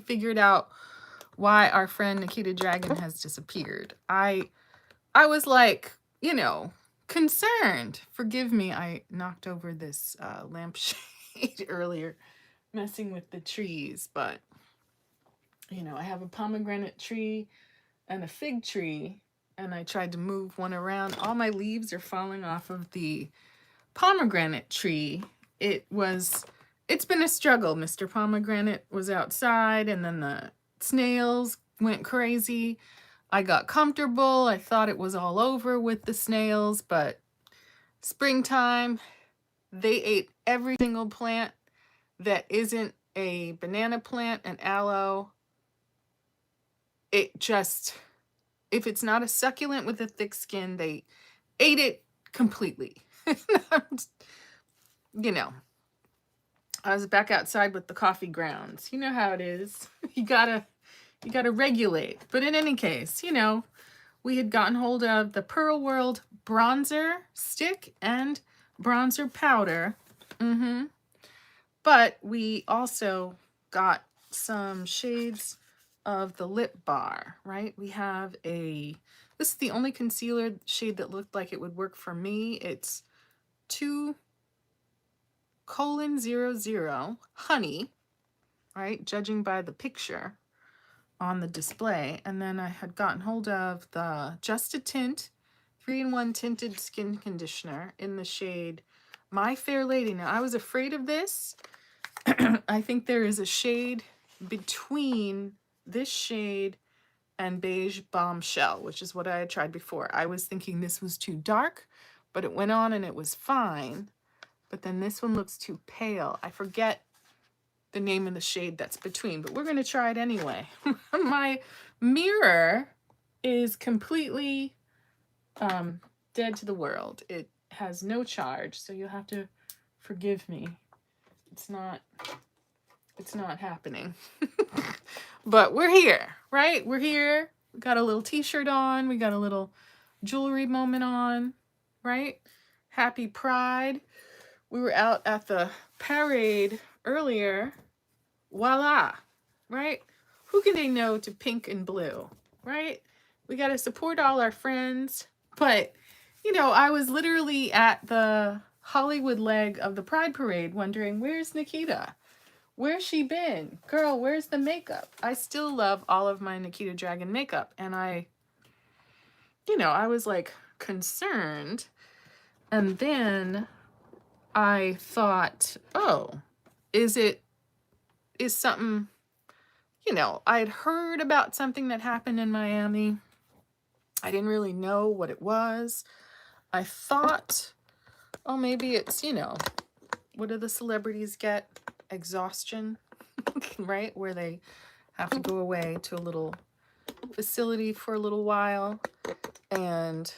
figured out why our friend Nikita Dragun has disappeared. I was like, you know, concerned. Forgive me, I knocked over this lampshade earlier, messing with the trees. But, you know, I have a pomegranate tree and a fig tree, and I tried to move one around. All my leaves are falling off of the pomegranate tree. It's been a struggle. Mr. Pomegranate was outside, and then the snails went crazy. I got comfortable. I thought it was all over with the snails, but springtime, they ate every single plant that isn't a banana plant, an aloe. It just, if it's not a succulent with a thick skin, they ate it completely. You know, I was back outside with the coffee grounds. You know how it is. You gotta regulate. But in any case, you know, we had gotten hold of the Pearl World bronzer stick and bronzer powder. But we also got some shades of the lip bar, right? We have this is the only concealer shade that looked like it would work for me. It's 2:00 honey, right? Judging by the picture on the display. And then I had gotten hold of the Just a Tint 3-in-1 tinted skin conditioner in the shade My Fair Lady. Now, I was afraid of this. I think there is a shade between this shade and Beige Bombshell, which is what I had tried before. I was thinking this was too dark, but it went on and it was fine. But then this one looks too pale. I forget the name of the shade that's between, but we're going to try it anyway. My mirror is completely dead to the world. It has no charge, so you'll have to forgive me. It's not happening. But we're here, right? We're here. We got a little t-shirt on. We got a little jewelry moment on, right? Happy Pride. We were out at the parade earlier. Voila, right? Who can they know to pink and blue, right? We got to support all our friends. But, you know, I was literally at the Hollywood leg of the Pride Parade wondering, where's Nikita? Where's she been? Girl, where's the makeup? I still love all of my Nikita Dragun makeup. And I was like concerned. And then I thought, oh, is something, you know, I had heard about something that happened in Miami. I didn't really know what it was. I thought, oh, maybe it's, you know, what do the celebrities get? Exhaustion, right? Where they have to go away to a little facility for a little while. And,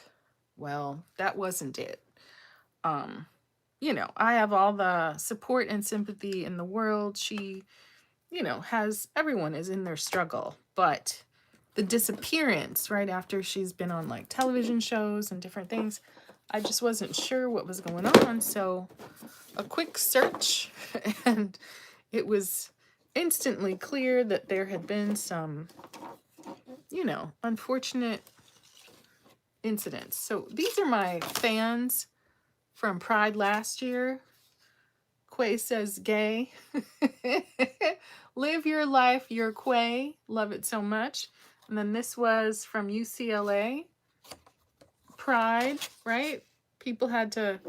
well, that wasn't it. You know, I have all the support and sympathy in the world. She, you know, everyone is in their struggle. But the disappearance right after she's been on like television shows and different things, I just wasn't sure what was going on. So a quick search and it was instantly clear that there had been some, you know, unfortunate incidents. So these are my fans from Pride last year. Quay says gay. Live your life, you're Quay. Love it so much. And then this was from UCLA. Pride, right? People had to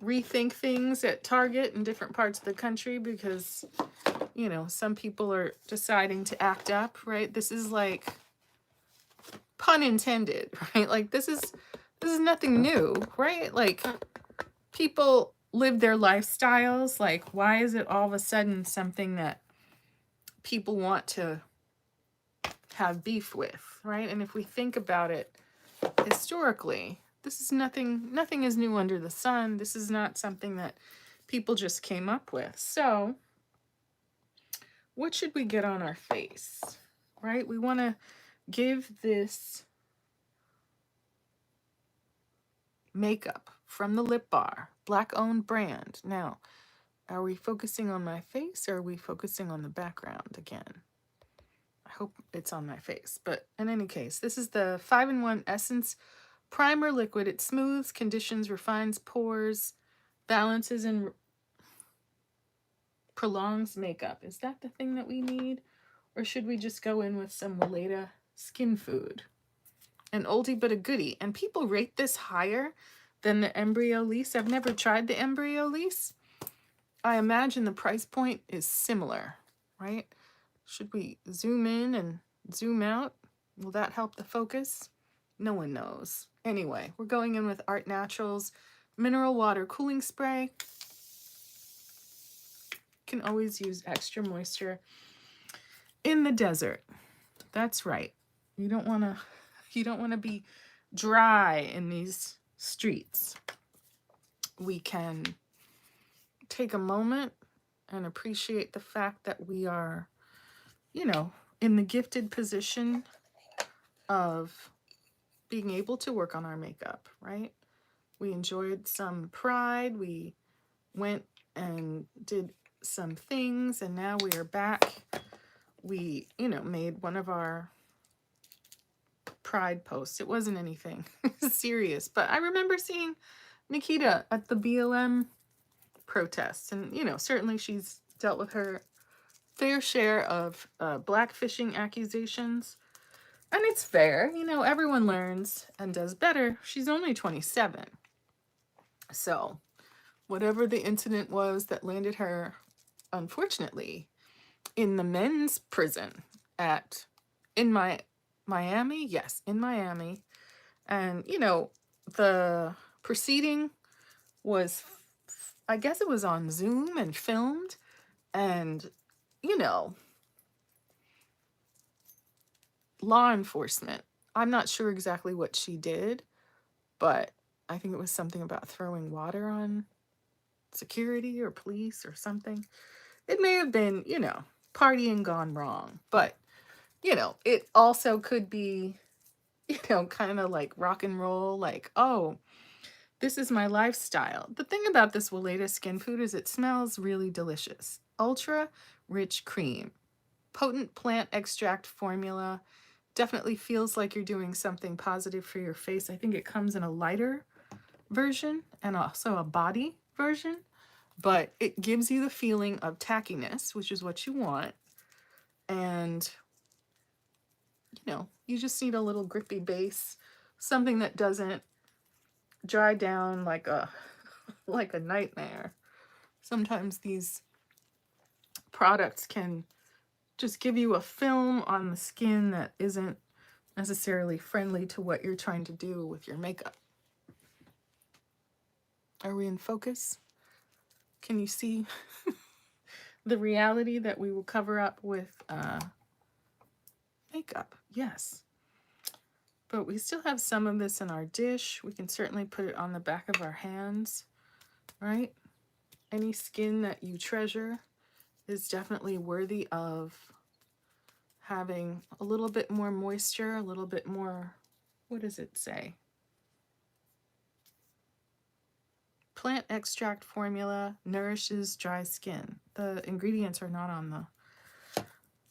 rethink things at Target in different parts of the country because, you know, some people are deciding to act up, right? This is like, pun intended, right? Like this is nothing new, right? Like people live their lifestyles. Like, why is it all of a sudden something that people want to have beef with, right? And if we think about it historically, this is nothing is new under the sun. This is not something that people just came up with. So what should we get on our face, right? We want to give this makeup from the Lip Bar, Black-owned brand. Now, are we focusing on my face or are we focusing on the background again? hope it's on my face. But in any case, this is the 5-in-1 Essence Primer Liquid. It smooths, conditions, refines pores, balances, and prolongs makeup. Is that the thing that we need? Or should we just go in with some Weleda Skin Food? An oldie but a goodie. And people rate this higher than the Embryo Lease. I've never tried the Embryo Lease. I imagine the price point is similar, right? Should we zoom in and zoom out? Will that help the focus? No one knows. Anyway, we're going in with Art Naturals Mineral Water Cooling Spray. Can always use extra moisture in the desert. That's right. You don't want to be dry in these streets. We can take a moment and appreciate the fact that we are, you know, in the gifted position of being able to work on our makeup, right? We enjoyed some pride. We went and did some things, and now we are back. We, you know, made one of our pride posts. It wasn't anything serious, but I remember seeing Nikita at the BLM protests, and, you know, certainly she's dealt with her fair share of blackfishing accusations, and it's fair. You know, everyone learns and does better. She's only 27. So whatever the incident was that landed her, unfortunately, in the men's prison in Miami. Yes, in Miami. And, you know, the proceeding was, I guess it was on Zoom and filmed. And, you know, law enforcement, I'm not sure exactly what she did, but I think it was something about throwing water on security or police or something. It may have been, you know, partying gone wrong, but, you know, it also could be, you know, kind of like rock and roll, like, oh, this is my lifestyle. The thing about this Weleda Skin Food is it smells really delicious. Ultra rich cream, potent plant extract formula, definitely feels like you're doing something positive for your face. I think it comes in a lighter version and also a body version, but it gives you the feeling of tackiness, which is what you want. And, you know, you just need a little grippy base, something that doesn't dry down like a nightmare. Sometimes these products can just give you a film on the skin that isn't necessarily friendly to what you're trying to do with your makeup. Are we in focus? Can you see the reality that we will cover up with makeup? Yes. But we still have some of this in our dish. We can certainly put it on the back of our hands, right? Any skin that you treasure is definitely worthy of having a little bit more moisture, a little bit more, what does it say? Plant extract formula nourishes dry skin. The ingredients are not on the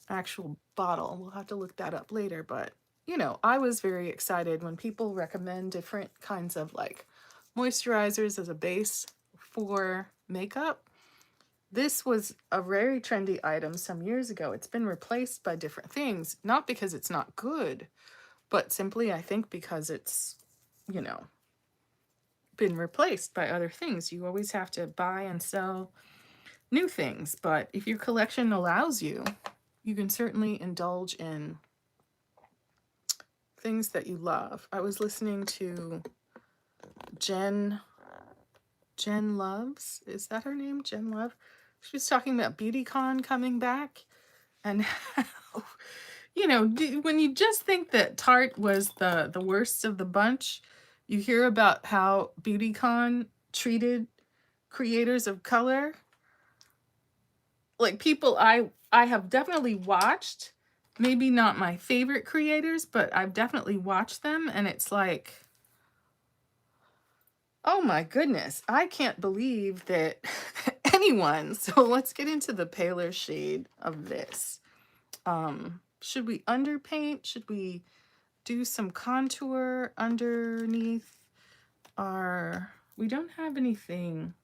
actual bottle. We'll have to look that up later, but, you know, I was very excited when people recommend different kinds of like moisturizers as a base for makeup. This was a very trendy item some years ago. It's been replaced by different things, not because it's not good, but simply I think because it's, you know, been replaced by other things. You always have to buy and sell new things, but if your collection allows you, you can certainly indulge in things that you love. I was listening to Jen Loves. Is that her name? Jen Love? She was talking about BeautyCon coming back and how, you know, when you just think that Tarte was the worst of the bunch, you hear about how BeautyCon treated creators of color. Like people I have definitely watched, maybe not my favorite creators, but I've definitely watched them, and it's like, oh my goodness, I can't believe that anyone. So let's get into the paler shade of this. Should we underpaint? Should we do some contour underneath our... We don't have anything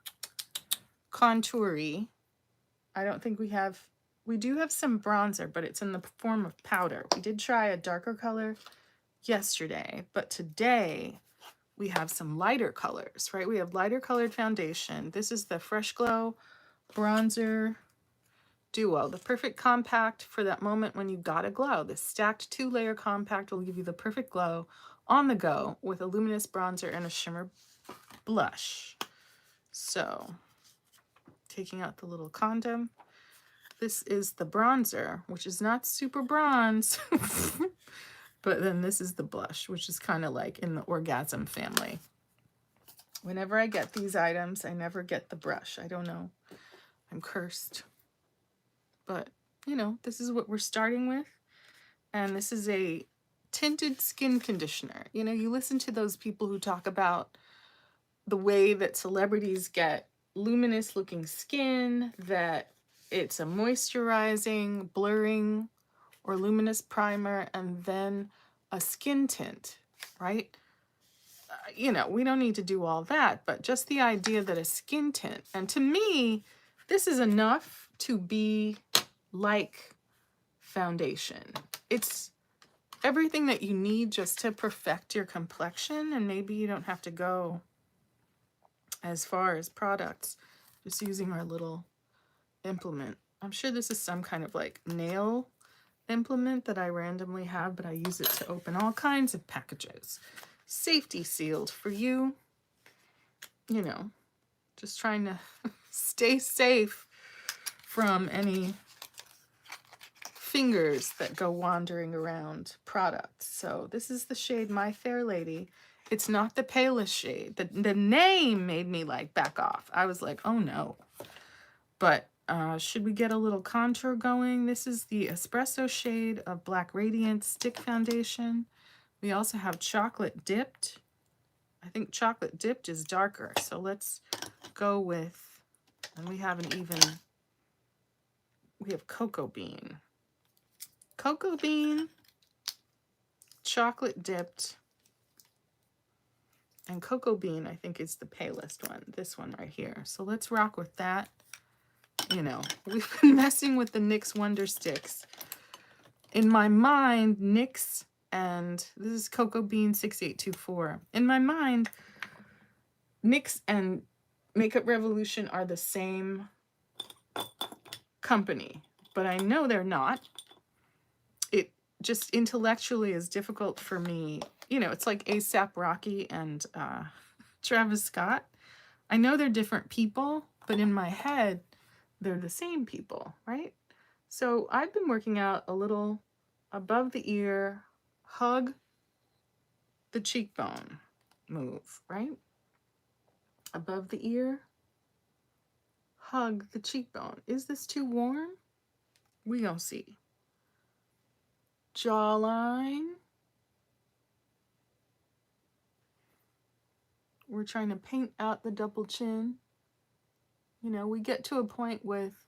contoury. I don't think we have... We do have some bronzer, but it's in the form of powder. We did try a darker color yesterday, but today we have some lighter colors, right? We have lighter colored foundation. This is the Fresh Glow Bronzer Duo, the perfect compact for that moment when you gotta glow. This stacked 2-layer compact will give you the perfect glow on the go with a luminous bronzer and a shimmer blush. So, taking out the little condom. This is the bronzer, which is not super bronze. But then this is the blush, which is kind of like in the orgasm family. Whenever I get these items, I never get the brush. I don't know. I'm cursed. But, you know, this is what we're starting with. And this is a tinted skin conditioner. You know, you listen to those people who talk about the way that celebrities get luminous looking skin, that it's a moisturizing, blurring, or luminous primer, and then a skin tint, right? You know, we don't need to do all that, but just the idea that a skin tint, and to me, this is enough to be like foundation. It's everything that you need just to perfect your complexion, and maybe you don't have to go as far as products, just using our little implement. I'm sure this is some kind of like nail implement that I randomly have, but I use it to open all kinds of packages. Safety sealed for you. You know, just trying to stay safe from any fingers that go wandering around products. So this is the shade My Fair Lady. It's not the palest shade. The name made me like back off. I was like, oh no. But should we get a little contour going? This is the espresso shade of Black Radiance Stick Foundation. We also have Chocolate Dipped. I think Chocolate Dipped is darker. So let's go with, and we have Cocoa Bean. Cocoa Bean, Chocolate Dipped, and Cocoa Bean I think is the palest one. This one right here. So let's rock with that. You know, we've been messing with the NYX Wonder Sticks. In my mind, NYX and this is Cocoa Bean 6824. In my mind, NYX and Makeup Revolution are the same company, but I know they're not. It just intellectually is difficult for me. You know, it's like A$AP Rocky and Travis Scott. I know they're different people, but in my head, they're the same people, right? So I've been working out a little above the ear, hug the cheekbone move, right? Above the ear, hug the cheekbone. Is this too warm? We gonna see. Jawline. We're trying to paint out the double chin. You know, we get to a point with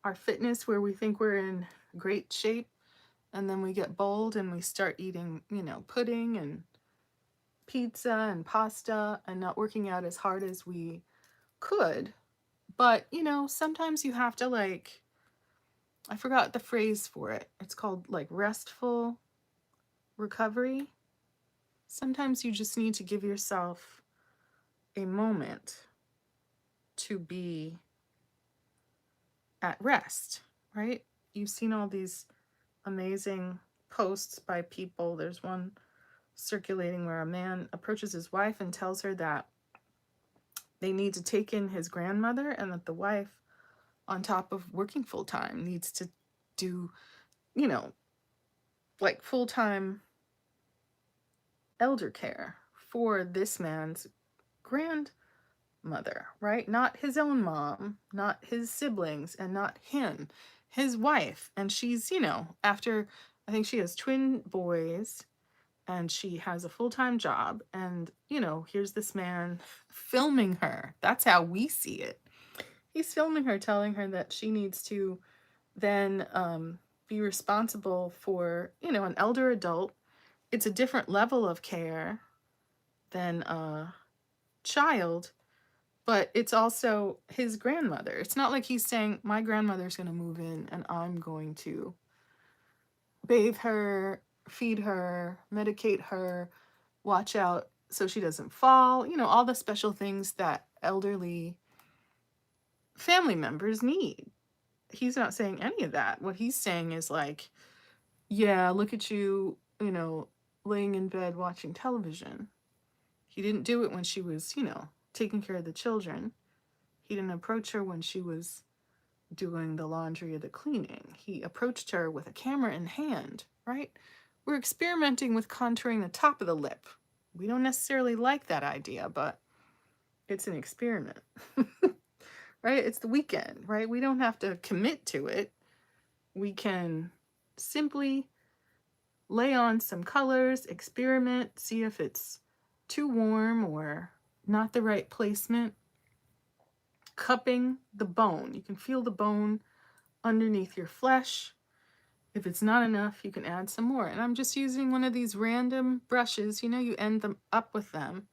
our fitness where we think we're in great shape, and then we get bold and we start eating, you know, pudding and pizza and pasta and not working out as hard as we could. But, you know, sometimes you have to like, I forgot the phrase for it. It's called like restful recovery. Sometimes you just need to give yourself a moment to be at rest, right? You've seen all these amazing posts by people. There's one circulating where a man approaches his wife and tells her that they need to take in his grandmother, and that the wife, on top of working full time, needs to do, you know, like full-time elder care for this man's grandmother, right? Not his own mom, not his siblings, and not him, his wife. And she's, you know, after, I think she has twin boys, and she has a full-time job, and, you know, here's this man filming her. That's how we see it. He's filming her, telling her that she needs to then be responsible for, you know, an elder adult. It's a different level of care than a child, but it's also his grandmother. It's not like he's saying, my grandmother's going to move in and I'm going to bathe her, feed her, medicate her, watch out so she doesn't fall, you know, all the special things that elderly family members need. He's not saying any of that. What he's saying is like, yeah, look at you, you know, laying in bed watching television. He didn't do it when she was, you know, taking care of the children. He didn't approach her when she was doing the laundry or the cleaning. He approached her with a camera in hand, right? We're experimenting with contouring the top of the lip. We don't necessarily like that idea, but it's an experiment, right? It's the weekend, right? We don't have to commit to it. We can simply lay on some colors, experiment, see if it's too warm or not the right placement. Cupping the bone. You can feel the bone underneath your flesh. If it's not enough, you can add some more. And I'm just using one of these random brushes. You know, you end them up with them.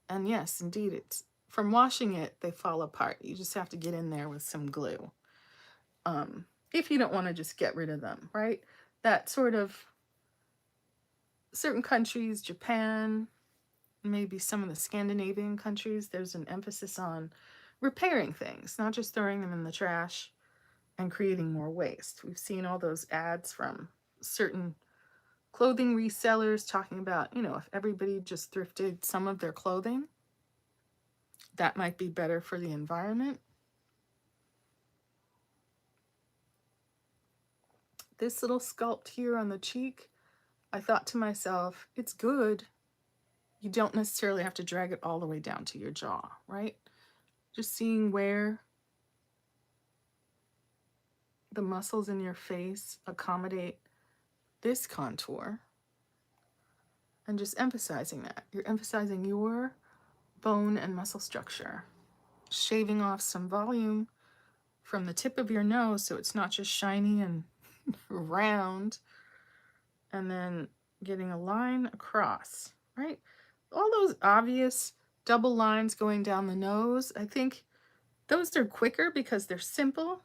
And yes, indeed, it's from washing it, they fall apart. You just have to get in there with some glue. If you don't want to just get rid of them, right? That sort of certain countries, Japan, maybe some of the Scandinavian countries, there's an emphasis on repairing things, not just throwing them in the trash and creating more waste. We've seen all those ads from certain clothing resellers talking about, you know, if everybody just thrifted some of their clothing, that might be better for the environment. This little sculpt here on the cheek, I thought to myself, it's good. You don't necessarily have to drag it all the way down to your jaw, right? Just seeing where the muscles in your face accommodate this contour and just emphasizing that. You're emphasizing your bone and muscle structure, shaving off some volume from the tip of your nose so it's not just shiny and round, and then getting a line across, right? All those obvious double lines going down the nose, I think those are quicker because they're simple.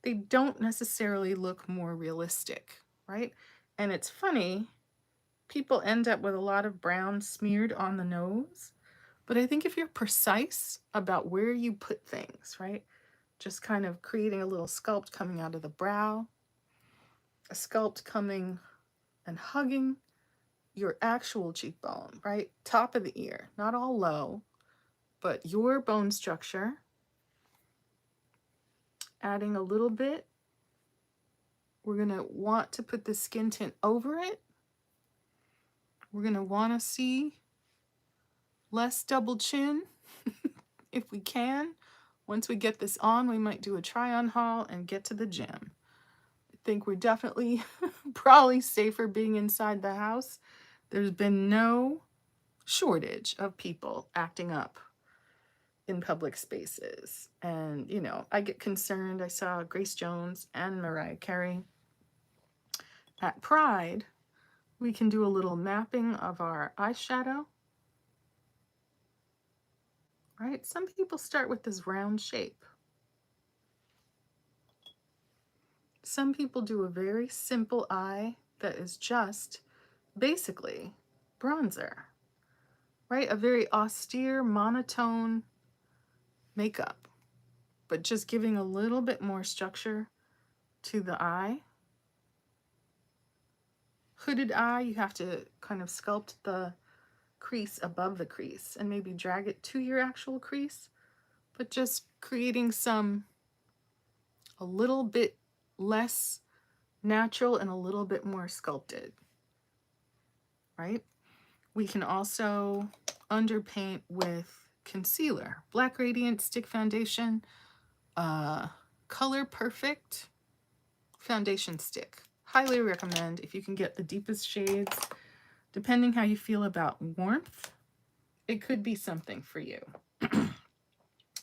They don't necessarily look more realistic, right? And it's funny, people end up with a lot of brown smeared on the nose, but I think if you're precise about where you put things, right? Just kind of creating a little sculpt coming out of the brow, a sculpt coming and hugging your actual cheekbone, right? Top of the ear, not all low, but your bone structure. Adding a little bit. We're going to want to put the skin tint over it. We're going to want to see less double chin if we can. Once we get this on, we might do a try-on haul and get to the gym. I think we're definitely probably safer being inside the house. There's been no shortage of people acting up in public spaces. And, you know, I get concerned. I saw Grace Jones and Mariah Carey at Pride. We can do a little mapping of our eyeshadow. Right? Some people start with this round shape. Some people do a very simple eye that is just basically bronzer, right? A very austere, monotone makeup, but just giving a little bit more structure to the eye. Hooded eye, you have to kind of sculpt the crease above the crease and maybe drag it to your actual crease, but just creating a little bit less natural and a little bit more sculpted, right? We can also underpaint with concealer, Black Radiant Stick Foundation, Color Perfect foundation stick. Highly recommend if you can get the deepest shades. Depending how you feel about warmth, it could be something for you.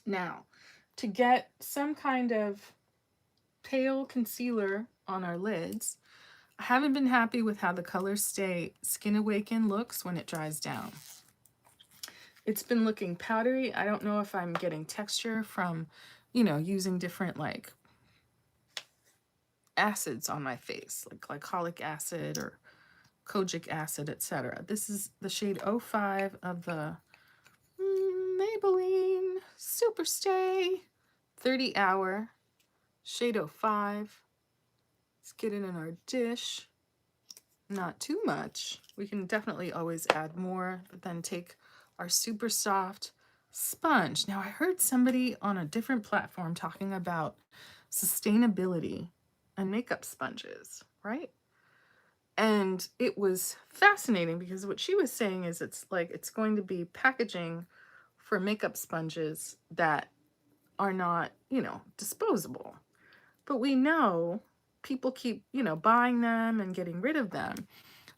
Now, to get some kind of pale concealer on our lids. I haven't been happy with how the Color Stay Skin Awaken looks when it dries down. It's been looking powdery. I don't know if I'm getting texture from, you know, using different like acids on my face, like glycolic acid or kojic acid, etc. This is the shade 05 of the Maybelline Superstay 30 Hour shade 05. Let's get it in our dish. Not too much. We can definitely always add more, but then take our super soft sponge. Now, I heard somebody on a different platform talking about sustainability and makeup sponges, right? And it was fascinating because what she was saying is it's like it's going to be packaging for makeup sponges that are not, you know, disposable. But we know people keep, you know, buying them and getting rid of them.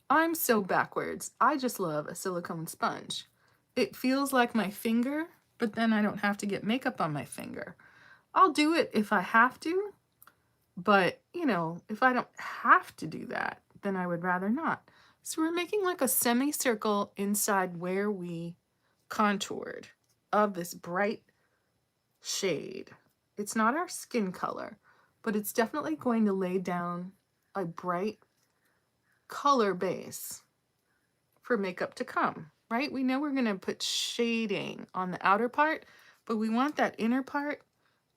I'm so backwards. I just love a silicone sponge. It feels like my finger, but then I don't have to get makeup on my finger. I'll do it if I have to, but, you know, if I don't have to do that, then I would rather not. So we're making like a semicircle inside where we contoured of this bright shade. It's not our skin color, but it's definitely going to lay down a bright color base for makeup to come, right? We know we're going to put shading on the outer part, but we want that inner part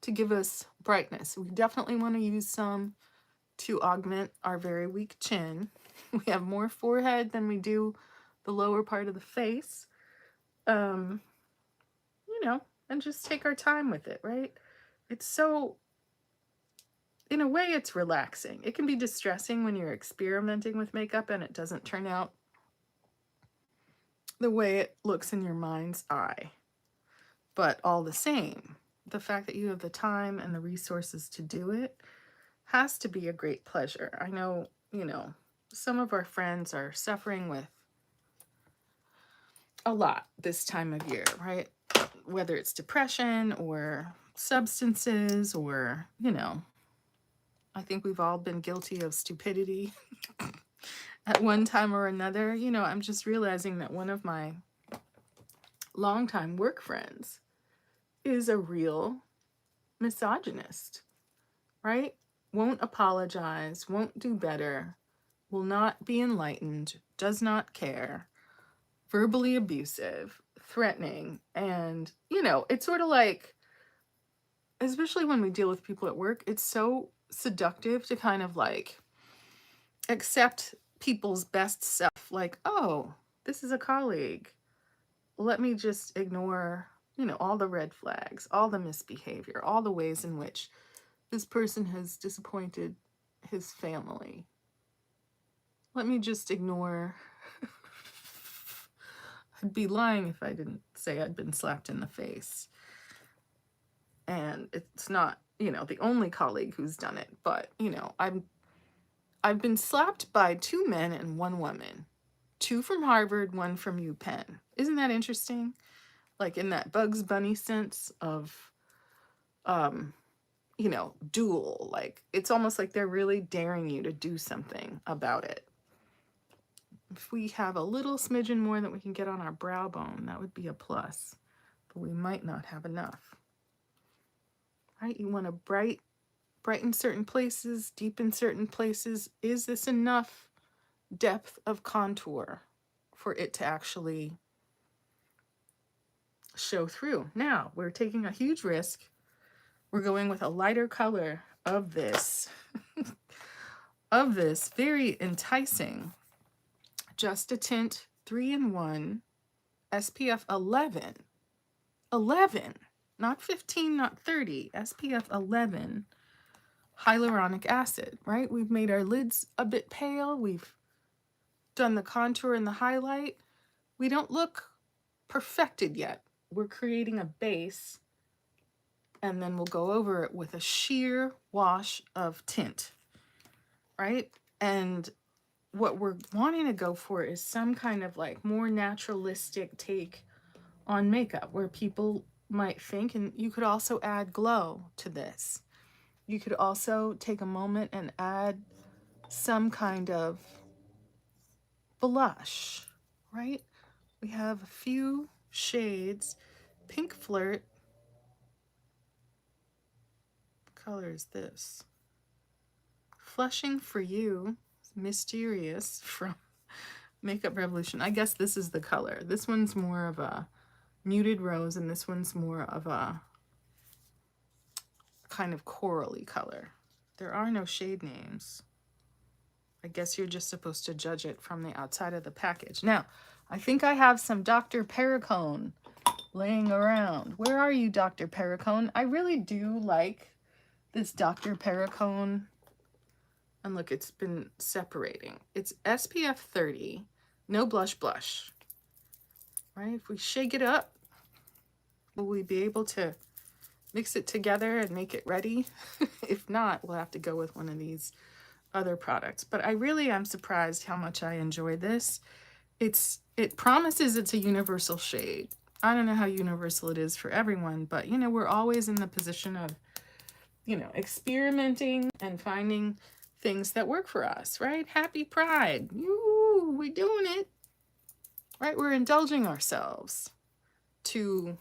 to give us brightness. We definitely want to use some to augment our very weak chin. We have more forehead than we do the lower part of the face. You know, and just take our time with it, right? It's so, in a way, it's relaxing. It can be distressing when you're experimenting with makeup and it doesn't turn out the way it looks in your mind's eye. But all the same, the fact that you have the time and the resources to do it has to be a great pleasure. I know, you know, some of our friends are suffering with a lot this time of year, right? Whether it's depression or substances or, you know, I think we've all been guilty of stupidity at one time or another. You know, I'm just realizing that one of my longtime work friends is a real misogynist, right? Won't apologize, won't do better, will not be enlightened, does not care, verbally abusive, threatening. And, you know, it's sort of like, especially when we deal with people at work, it's so seductive to kind of like accept people's best self. Like, oh, this is a colleague. Let me just ignore, you know, all the red flags, all the misbehavior, all the ways in which this person has disappointed his family. Let me just ignore. I'd be lying if I didn't say I'd been slapped in the face. And it's not, you know, the only colleague who's done it, but, you know, I've been slapped by 2 men and 1 woman. 2 from Harvard, 1 from UPenn. Isn't that interesting? Like in that Bugs Bunny sense of you know, duel. Like it's almost like they're really daring you to do something about it. If we have a little smidgen more that we can get on our brow bone, that would be a plus. But we might not have enough. Right? You want to brighten certain places, deepen certain places. Is this enough depth of contour for it to actually show through? Now, we're taking a huge risk. We're going with a lighter color of this, of this very enticing Just a Tint 3-in-1 SPF 11. 11, not 15, not 30, SPF 11 hyaluronic acid, right? We've made our lids a bit pale. We've done the contour and the highlight. We don't look perfected yet. We're creating a base, and then we'll go over it with a sheer wash of tint, right? And what we're wanting to go for is some kind of like more naturalistic take on makeup where people might think, and you could also add glow to this, You could also take a moment and add some kind of blush, right? We have a few shades. Pink Flirt. What color is this? Flushing for You, Mysterious from Makeup Revolution. I guess this is the color. This one's more of a muted rose, and this one's more of a kind of corally color. There are no shade names. I guess you're just supposed to judge it from the outside of the package. Now, I think I have some Dr. Perricone laying around. Where are you, Dr. Perricone? I really do like this Dr. Perricone. And look, it's been separating. It's SPF 30, no blush, right? If we shake it up, will we be able to mix it together and make it ready? If not, we'll have to go with one of these other products. But I really am surprised how much I enjoy this. It promises it's a universal shade. I don't know how universal it is for everyone, but you know, we're always in the position of, you know, experimenting and finding things that work for us, right? Happy Pride. Yoo, we're doing it. Right? We're indulging ourselves to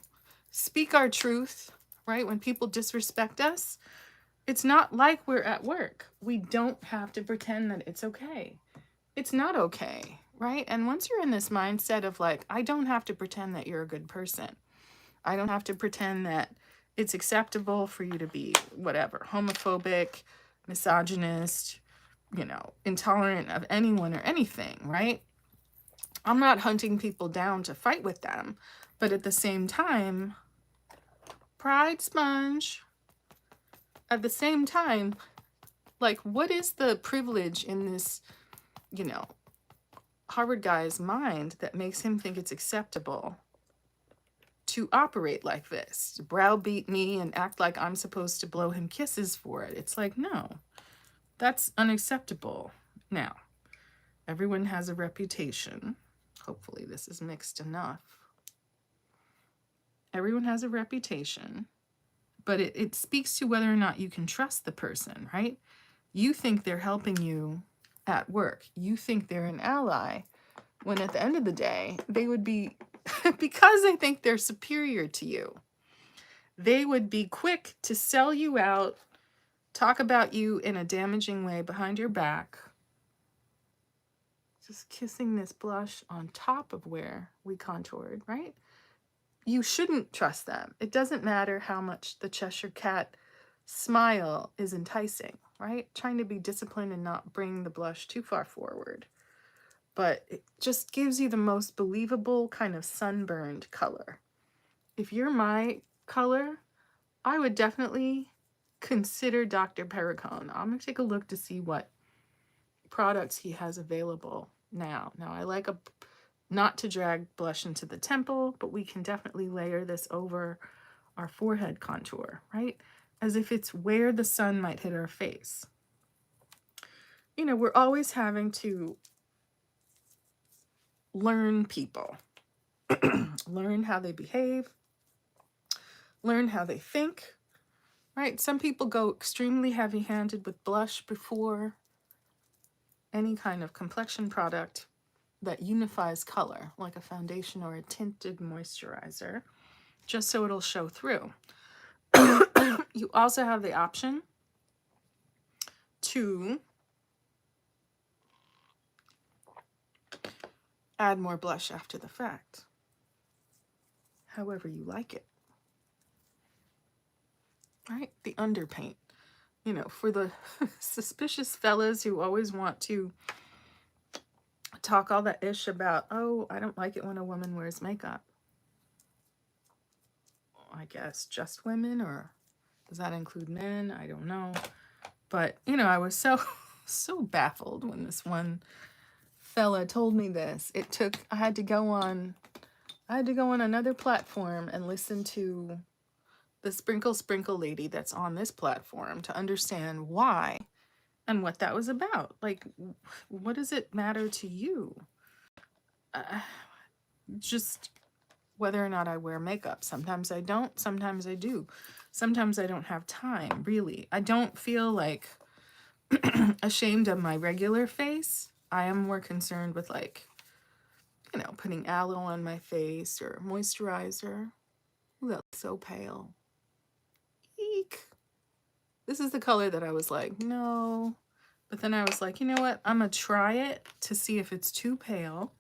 speak our truth, right? When people disrespect us, it's not like we're at work. We don't have to pretend that it's okay. It's not okay, right? And once you're in this mindset of like, I don't have to pretend that you're a good person. I don't have to pretend that it's acceptable for you to be whatever, homophobic, misogynist, you know, intolerant of anyone or anything, right? I'm not hunting people down to fight with them, but at the same time, pride sponge. At the same time, like, what is the privilege in this, you know, Harvard guy's mind that makes him think it's acceptable to operate like this, to browbeat me and act like I'm supposed to blow him kisses for it? It's like, no, that's unacceptable. Now, everyone has a reputation. Hopefully this is mixed enough. Everyone has a reputation, but it speaks to whether or not you can trust the person, right? You think they're helping you at work. You think they're an ally, when at the end of the day, they would be, because they think they're superior to you, they would be quick to sell you out, talk about you in a damaging way behind your back. Just kissing this blush on top of where we contoured, right? You shouldn't trust them. It doesn't matter how much the Cheshire Cat smile is enticing, right? Trying to be disciplined and not bring the blush too far forward. But it just gives you the most believable kind of sunburned color. If you're my color, I would definitely consider Dr. Perricone. I'm going to take a look to see what products he has available now. Now, I like not to drag blush into the temple, but we can definitely layer this over our forehead contour, right? As if it's where the sun might hit our face. You know, we're always having to learn people, learn how they behave, learn how they think, right? Some people go extremely heavy-handed with blush before any kind of complexion product that unifies color, like a foundation or a tinted moisturizer, just so it'll show through. You also have the option to add more blush after the fact, however you like it. Right? The underpaint. You know, for the suspicious fellas who always want to talk all that ish about, oh, I don't like it when a woman wears makeup. I guess just women, or does that include men? I don't know. But, you know, I was so baffled when this one fella told me this. I had to go on another platform and listen to the Sprinkle lady that's on this platform to understand why and what that was about. Like, what does it matter to you? Just whether or not I wear makeup. Sometimes I don't, sometimes I do. Sometimes I don't have time, really. I don't feel like ashamed of my regular face. I am more concerned with like, you know, putting aloe on my face or moisturizer. Ooh, that looks so pale. Eek. This is the color that I was like, no. But then I was like, you know what? I'm going to try it to see if it's too pale.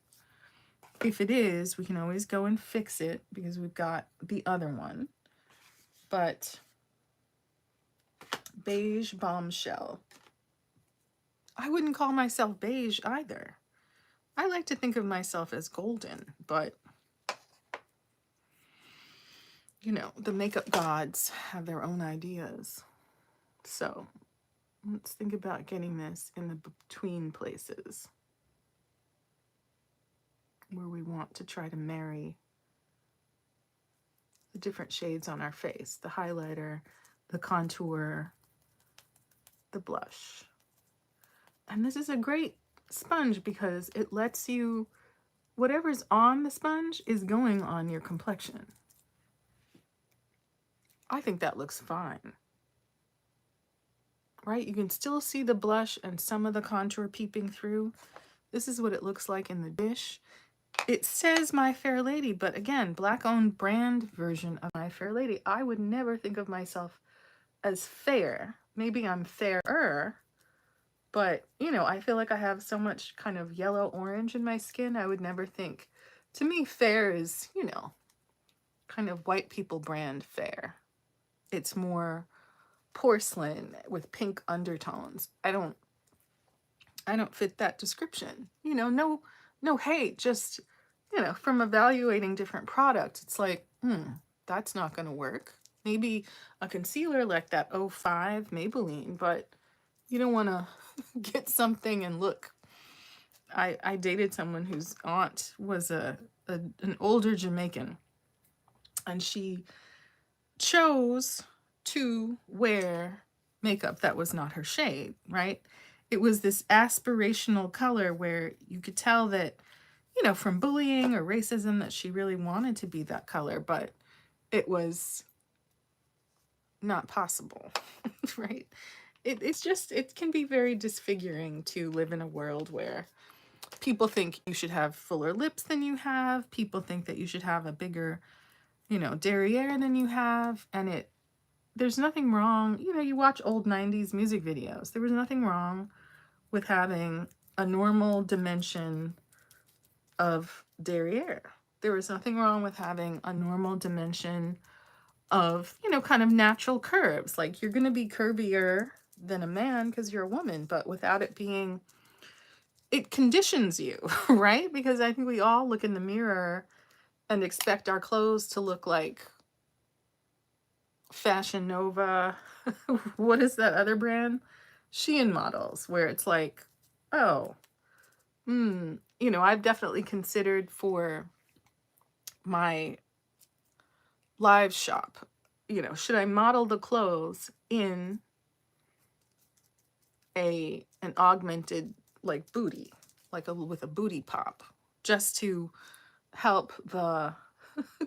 If it is, we can always go and fix it because we've got the other one. But beige bombshell. I wouldn't call myself beige either. I like to think of myself as golden, but you know, the makeup gods have their own ideas. So let's think about getting this in the between places where we want to try to marry the different shades on our face, the highlighter, the contour, the blush. And this is a great sponge because it lets you, whatever's on the sponge is going on your complexion. I think that looks fine. Right? You can still see the blush and some of the contour peeping through. This is what it looks like in the dish. It says My Fair Lady, but again, Black-owned brand version of My Fair Lady. I would never think of myself as fair. Maybe I'm fairer, but, you know, I feel like I have so much kind of yellow-orange in my skin, I would never think. To me, fair is, you know, kind of white people brand fair. It's more porcelain with pink undertones. I don't fit that description. You know, no hate, just, you know, from evaluating different products, it's like, that's not going to work. Maybe a concealer like that 05 Maybelline, but you don't want to get something and look. I dated someone whose aunt was an older Jamaican, and she chose to wear makeup that was not her shade, right? It was this aspirational color where you could tell that, you know, from bullying or racism that she really wanted to be that color, but it was not possible, right? It's just, it can be very disfiguring to live in a world where people think you should have fuller lips than you have. People think that you should have a bigger, you know, derriere than you have. And there's nothing wrong. You know, you watch old 90s music videos. There was nothing wrong with having a normal dimension of derriere. There was nothing wrong with having a normal dimension of, you know, kind of natural curves. Like, you're going to be curvier than a man because you're a woman, but without it being, it conditions you, right? Because I think we all look in the mirror and expect our clothes to look like Fashion Nova. What is that other brand? Shein models, where it's like, oh, you know, I've definitely considered for my live shop, you know, should I model the clothes in an augmented like booty, like with a booty pop, just to help the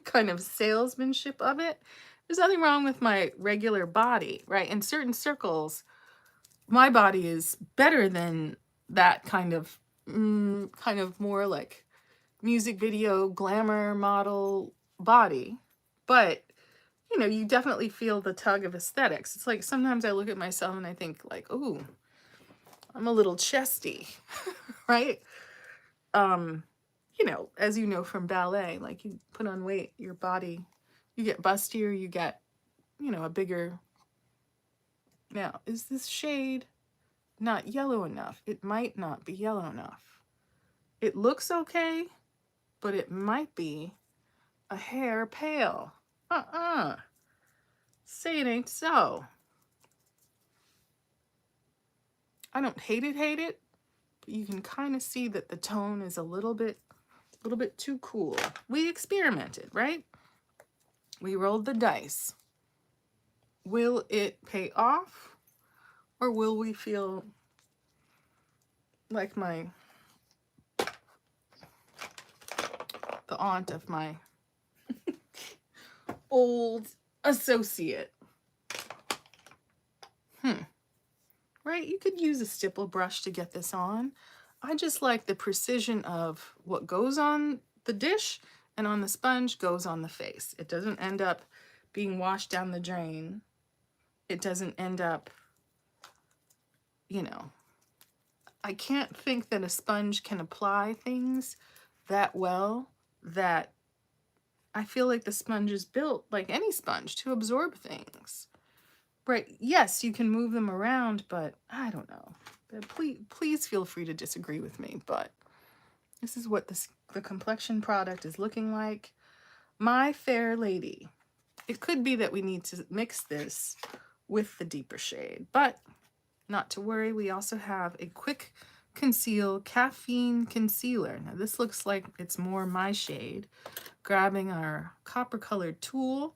kind of salesmanship of it. There's nothing wrong with my regular body, right? In certain circles, my body is better than that kind of more like music video glamour model body. But, you know, you definitely feel the tug of aesthetics. It's like sometimes I look at myself and I think like, ooh, I'm a little chesty, right? You know, as you know from ballet, like you put on weight, your body, you get bustier, you get, you know, a bigger. Now, is this shade not yellow enough? It might not be yellow enough. It looks okay, but it might be a hair pale. Say it ain't so. I don't hate it, but you can kind of see that the tone is a little bit too cool. We experimented, right? We rolled the dice. Will it pay off, or will we feel like the aunt of my old associate? right? You could use a stipple brush to get this on. I just like the precision of what goes on the dish and on the sponge goes on the face. It doesn't end up being washed down the drain. It doesn't end up, you know, I can't think that a sponge can apply things that well that I feel like the sponge is built like any sponge to absorb things. Right. Yes, you can move them around, but I don't know. Please feel free to disagree with me, but this is what the complexion product is looking like. My fair lady. It could be that we need to mix this with the deeper shade, but not to worry. We also have a quick conceal caffeine concealer. Now this looks like it's more my shade. Grabbing our copper colored tool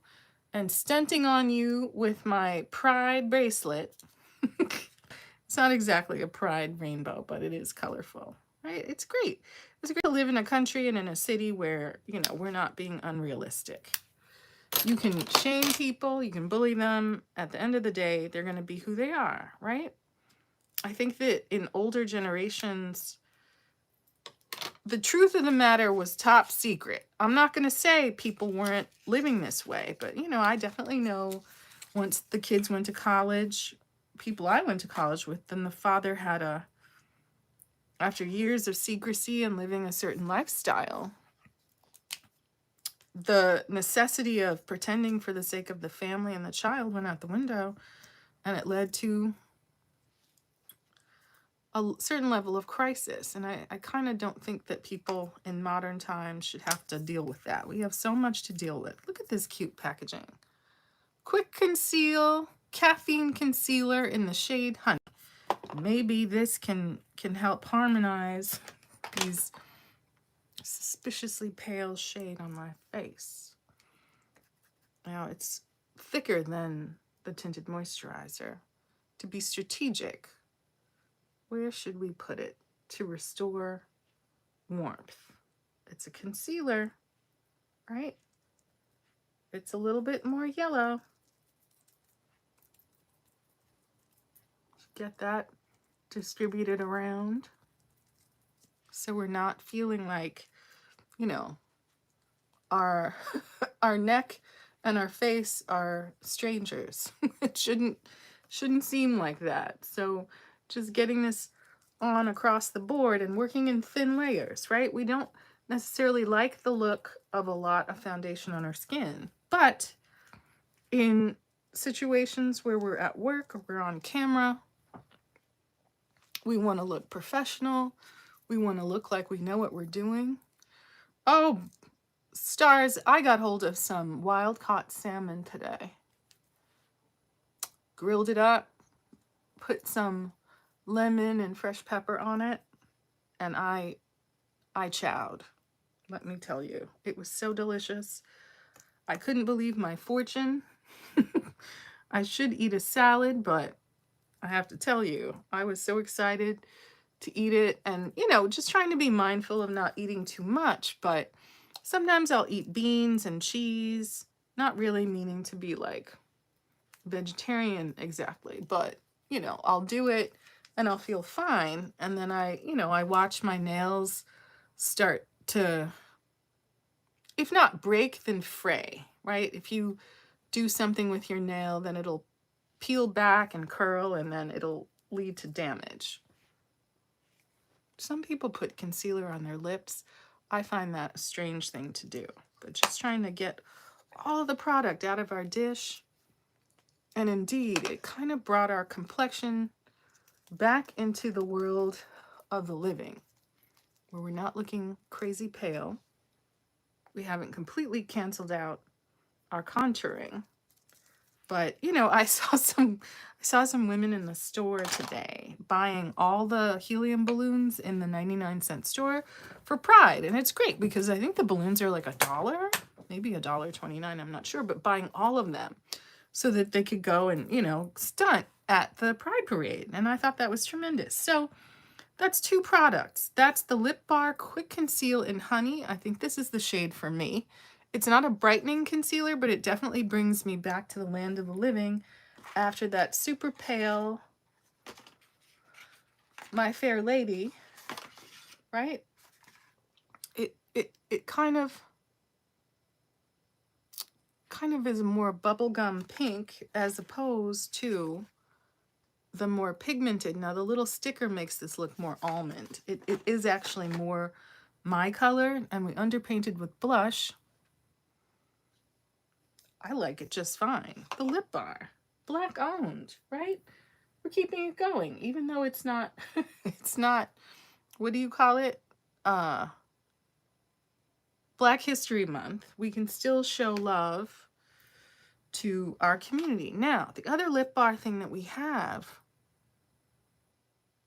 and stunting on you with my pride bracelet. It's not exactly a pride rainbow, but it is colorful, right? It's great. It's great to live in a country and in a city where, you know, we're not being unrealistic. You can shame people, you can bully them. At the end of the day, they're going to be who they are, right? I think that in older generations, the truth of the matter was top secret. I'm not going to say people weren't living this way, but, you know, I definitely know once the kids went to college, people I went to college with, then the father had after years of secrecy and living a certain lifestyle, the necessity of pretending for the sake of the family and the child went out the window, and it led to a certain level of crisis. And I kind of don't think that people in modern times should have to deal with that. We have so much to deal with. Look at this cute packaging. Quick Conceal Caffeine Concealer in the shade Honey. Maybe this can help harmonize these suspiciously pale shade on my face. Now it's thicker than the tinted moisturizer. To be strategic, where should we put it to restore warmth? It's a concealer, right? It's a little bit more yellow. Get that distributed around so we're not feeling like, you know, our our neck and our face are strangers. It shouldn't seem like that. So just getting this on across the board and working in thin layers, right? We don't necessarily like the look of a lot of foundation on our skin, but in situations where we're at work or we're on camera, we want to look professional. We want to look like we know what we're doing. Oh, stars, I got hold of some wild caught salmon today. Grilled it up, put some lemon and fresh pepper on it, and I chowed. Let me tell you, it was so delicious. I couldn't believe my fortune. I should eat a salad, but I have to tell you, I was so excited to eat it, and, you know, just trying to be mindful of not eating too much, but sometimes I'll eat beans and cheese, not really meaning to be like vegetarian exactly, but, you know, I'll do it and I'll feel fine. And then I watch my nails start to, if not break, then fray, right? If you do something with your nail, then it'll peel back and curl, and then it'll lead to damage. Some people put concealer on their lips. I find that a strange thing to do, but just trying to get all of the product out of our dish. And indeed, it kind of brought our complexion back into the world of the living, where we're not looking crazy pale. We haven't completely canceled out our contouring. But, you know, I saw some women in the store today buying all the helium balloons in the 99-cent store for Pride. And it's great because I think the balloons are like $1, maybe $1.29, I'm not sure, but buying all of them so that they could go and, you know, stunt at the Pride Parade. And I thought that was tremendous. So that's two products. That's the Lip Bar Quick Conceal in Honey. I think this is the shade for me. It's not a brightening concealer, but it definitely brings me back to the land of the living after that super pale My Fair Lady, right? It kind of is a more bubblegum pink as opposed to the more pigmented. Now the little sticker makes this look more almond. It is actually more my color, and we underpainted with blush. I like it just fine. The lip bar, black owned, right? We're keeping it going, even though it's not, it's not, what do you call it? Black History Month. We can still show love to our community. Now, the other lip bar thing that we have,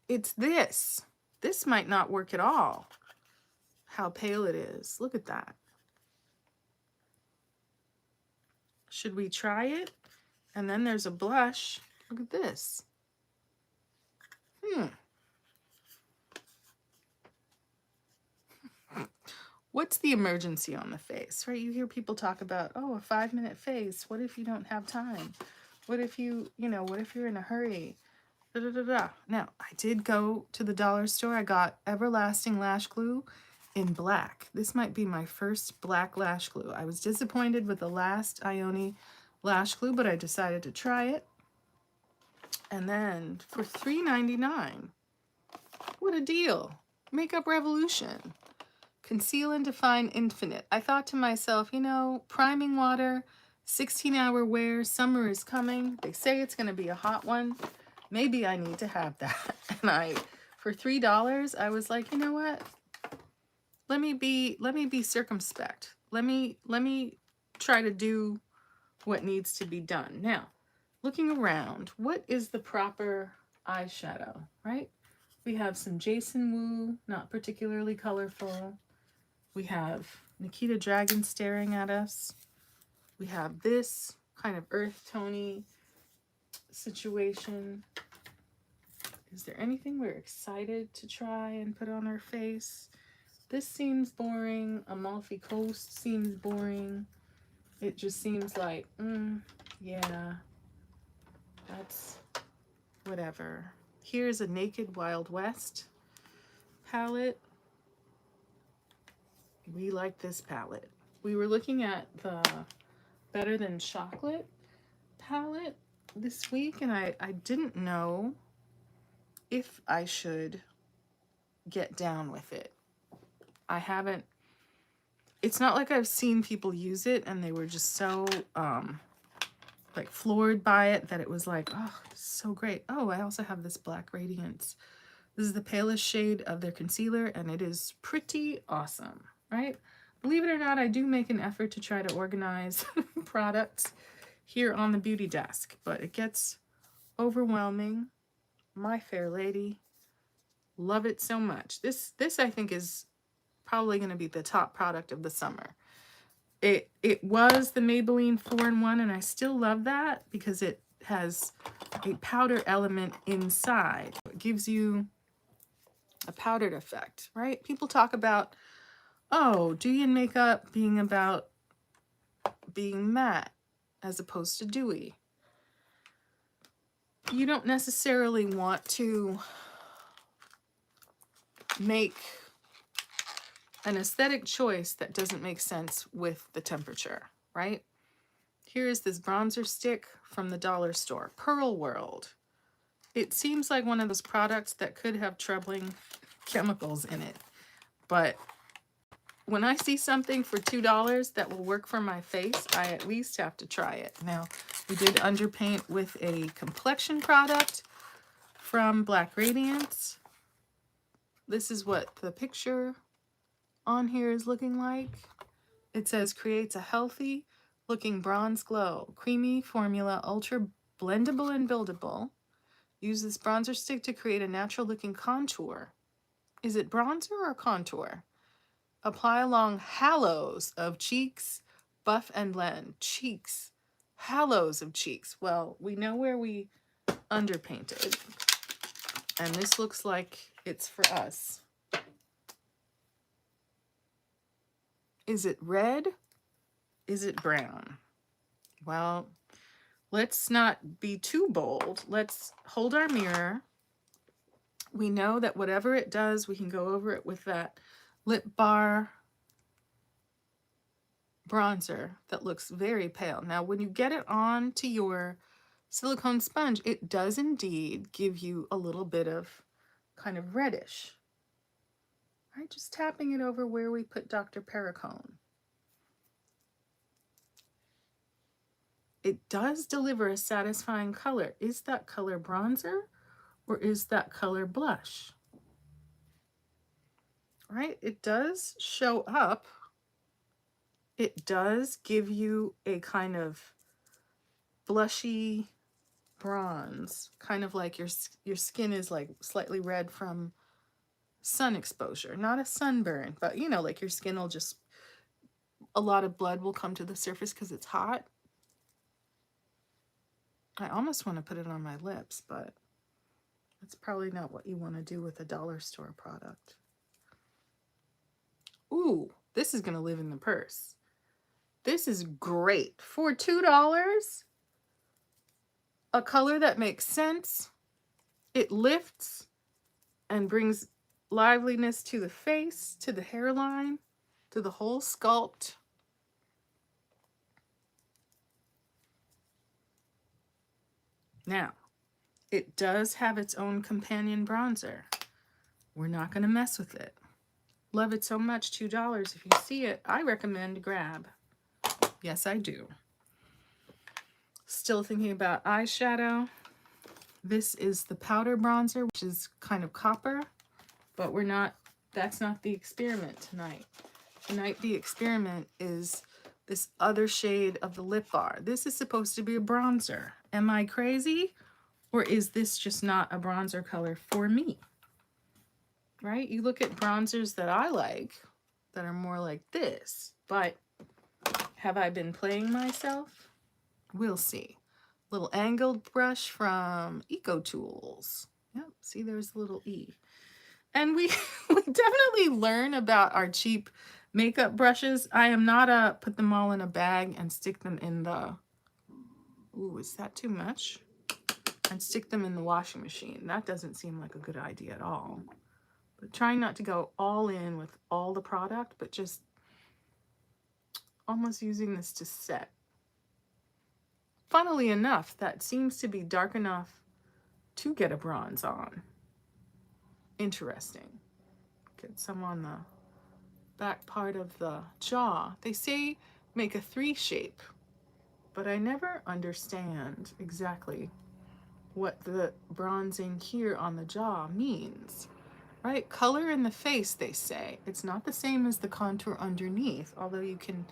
it's this. This might not work at all. How pale it is. Look at that. Should we try it? And then there's a blush. Look at this. What's the emergency on the face, right? You hear people talk about, oh, a 5-minute face. What if you don't have time? What if what if you're in a hurry? Da, da, da, da. Now, I did go to the dollar store. I got Everlasting Lash Glue in black. This might be my first black lash glue. I was disappointed with the last Ioni lash glue, but I decided to try it. And then for $3.99, what a deal. Makeup Revolution. Conceal and Define Infinite. I thought to myself, priming water, 16-hour wear, summer is coming. They say it's going to be a hot one. Maybe I need to have that. And for $3, I was like, you know what? Let me be circumspect. Let me try to do what needs to be done. Now, looking around, what is the proper eyeshadow, right? We have some Jason Wu, not particularly colorful. We have Nikita Dragun staring at us. We have this kind of earth tony situation. Is there anything we're excited to try and put on our face? This seems boring. Amalfi Coast seems boring. It just seems like, yeah, that's whatever. Here's a Naked Wild West palette. We like this palette. We were looking at the Better Than Chocolate palette this week, and I didn't know if I should get down with it. I haven't, it's not like I've seen people use it and they were just so like floored by it that it was like, oh, it's so great. Oh, I also have this Black Radiance. This is the palest shade of their concealer, and it is pretty awesome, right? Believe it or not, I do make an effort to try to organize products here on the beauty desk, but it gets overwhelming. My Fair Lady, love it so much. This I think is probably going to be the top product of the summer. It was the Maybelline 4-in-1, and I still love that because it has a powder element inside. It gives you a powdered effect, right? People talk about, oh, dewy in makeup being about being matte as opposed to dewy. You don't necessarily want to make an aesthetic choice that doesn't make sense with the temperature, right? Here is this bronzer stick from the dollar store, Pearl World. It seems like one of those products that could have troubling chemicals in it, but when I see something for $2 that will work for my face, I at least have to try it. Now, we did underpaint with a complexion product from Black Radiance. This is what the picture on here is looking like. It says creates a healthy looking bronze glow. Creamy formula, ultra blendable and buildable. Use this bronzer stick to create a natural looking contour. Is it bronzer or contour? Apply along halos of cheeks, buff and blend. Cheeks, halos of cheeks. Well, we know where we underpainted, and this looks like it's for us. Is it red? Is it brown? Well, let's not be too bold. Let's hold our mirror We know that whatever it does, we can go over it with that Lip Bar bronzer that looks very pale. Now, when you get it on to your silicone sponge, it does indeed give you a little bit of kind of reddish. Right, just tapping it over where we put Dr. Perricone. It does deliver a satisfying color. Is that color bronzer or is that color blush? Right, it does show up. It does give you a kind of blushy bronze, kind of like your skin is like slightly red from sun exposure. Not a sunburn, but you know, like your skin will just, a lot of blood will come to the surface because it's hot. I almost want to put it on my lips, but that's probably not what you want to do with a dollar store product. Ooh, this is going to live in the purse. This is great. For $2, a color that makes sense. It lifts and brings liveliness to the face, to the hairline, to the whole sculpt. Now, it does have its own companion bronzer. We're not going to mess with it. Love it so much, $2. If you see it, I recommend grab. Yes, I do. Still thinking about eyeshadow. This is the powder bronzer, which is kind of copper, but that's not the experiment tonight. Tonight, the experiment is this other shade of the Lip Bar. This is supposed to be a bronzer. Am I crazy? Or is this just not a bronzer color for me? Right? You look at bronzers that I like that are more like this, but have I been playing myself? We'll see. Little angled brush from Eco Tools. Yep, see there's a little E. And we definitely learn about our cheap makeup brushes. I am not a put them all in a bag and stick them in the, ooh, is that too much? And stick them in the washing machine. That doesn't seem like a good idea at all. But trying not to go all in with all the product, but just almost using this to set. Funnily enough, that seems to be dark enough to get a bronze on. Interesting. Get some on the back part of the jaw. They say make a 3 shape, but I never understand exactly what the bronzing here on the jaw means. Right? Color in the face, they say. It's not the same as the contour underneath, although you can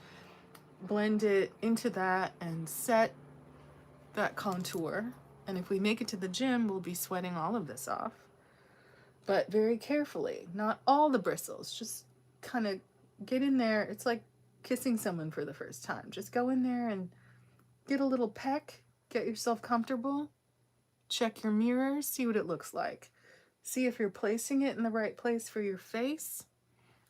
blend it into that and set that contour. And if we make it to the gym, we'll be sweating all of this off. But very carefully, not all the bristles, just kind of get in there. It's like kissing someone for the first time. Just go in there and get a little peck, get yourself comfortable, check your mirror, see what it looks like. See if you're placing it in the right place for your face.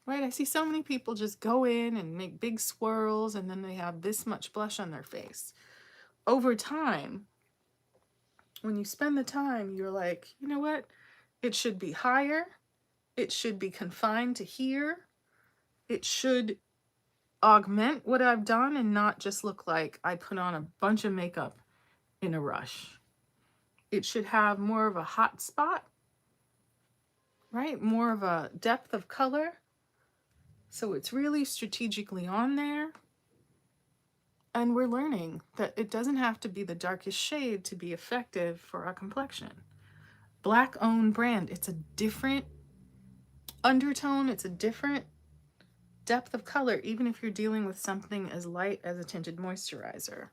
Right, I see so many people just go in and make big swirls and then they have this much blush on their face. Over time, when you spend the time, you're like, you know what? It should be higher. It should be confined to here. It should augment what I've done and not just look like I put on a bunch of makeup in a rush. It should have more of a hot spot, right? More of a depth of color. So it's really strategically on there. And we're learning that it doesn't have to be the darkest shade to be effective for our complexion. Black owned brand, it's a different undertone, it's a different depth of color, even if you're dealing with something as light as a tinted moisturizer.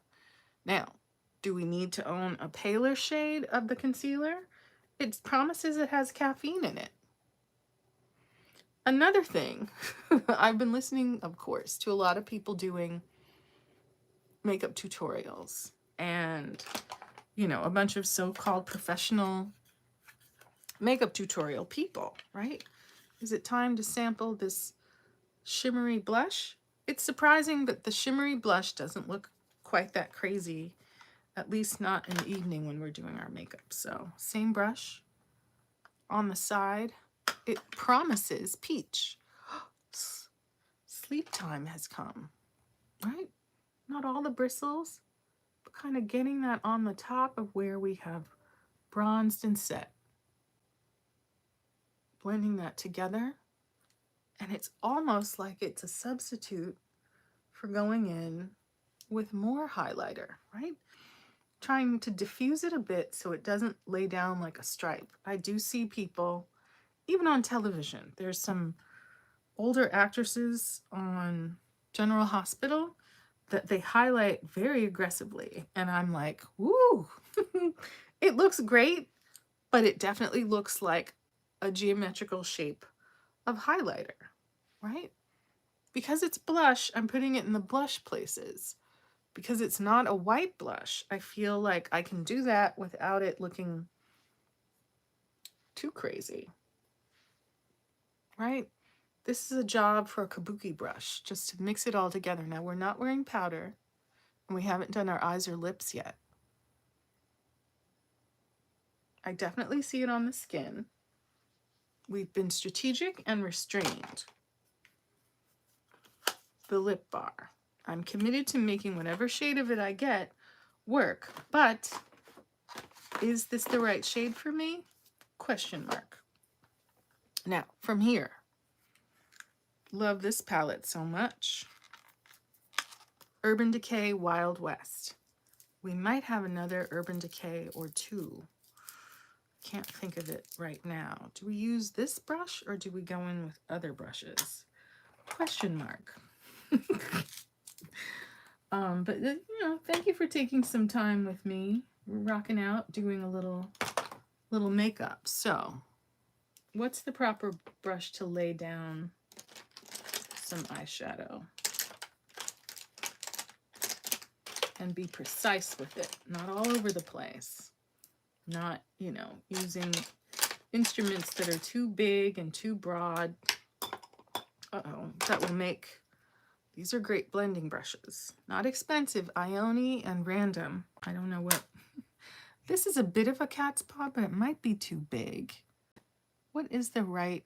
Now, do we need to own a paler shade of the concealer? It promises it has caffeine in it. Another thing, I've been listening, of course, to a lot of people doing makeup tutorials and, you know, a bunch of so-called professional makeup tutorial people, right? Is it time to sample this shimmery blush? It's surprising, but the shimmery blush doesn't look quite that crazy, at least not in the evening when we're doing our makeup. So same brush, on the side, it promises peach. Sleep time has come, right? Not all the bristles, but kind of getting that on the top of where we have bronzed and set. Blending that together. And it's almost like it's a substitute for going in with more highlighter, right? Trying to diffuse it a bit so it doesn't lay down like a stripe. I do see people, even on television, there's some older actresses on General Hospital that they highlight very aggressively. And I'm like, woo, it looks great, but it definitely looks like a geometrical shape of highlighter, right? Because it's blush, I'm putting it in the blush places. Because it's not a white blush, I feel like I can do that without it looking too crazy, right? This is a job for a kabuki brush, just to mix it all together. Now, we're not wearing powder, and we haven't done our eyes or lips yet. I definitely see it on the skin. We've been strategic and restrained. The lip bar. I'm committed to making whatever shade of it I get work, but is this the right shade for me? Question mark. Now, from here, love this palette so much. Urban Decay Wild West. We might have another Urban Decay or two. Can't think of it right now. Do we use this brush or do we go in with other brushes? Question mark. But you know, thank you for taking some time with me. We're rocking out, doing a little makeup. So, what's the proper brush to lay down some eyeshadow? And be precise with it, not all over the place. Not, you know, using instruments that are too big and too broad. That will make, these are great blending brushes. Not expensive, Ioni and Random. I don't know what, this is a bit of a cat's paw, but it might be too big. What is the right,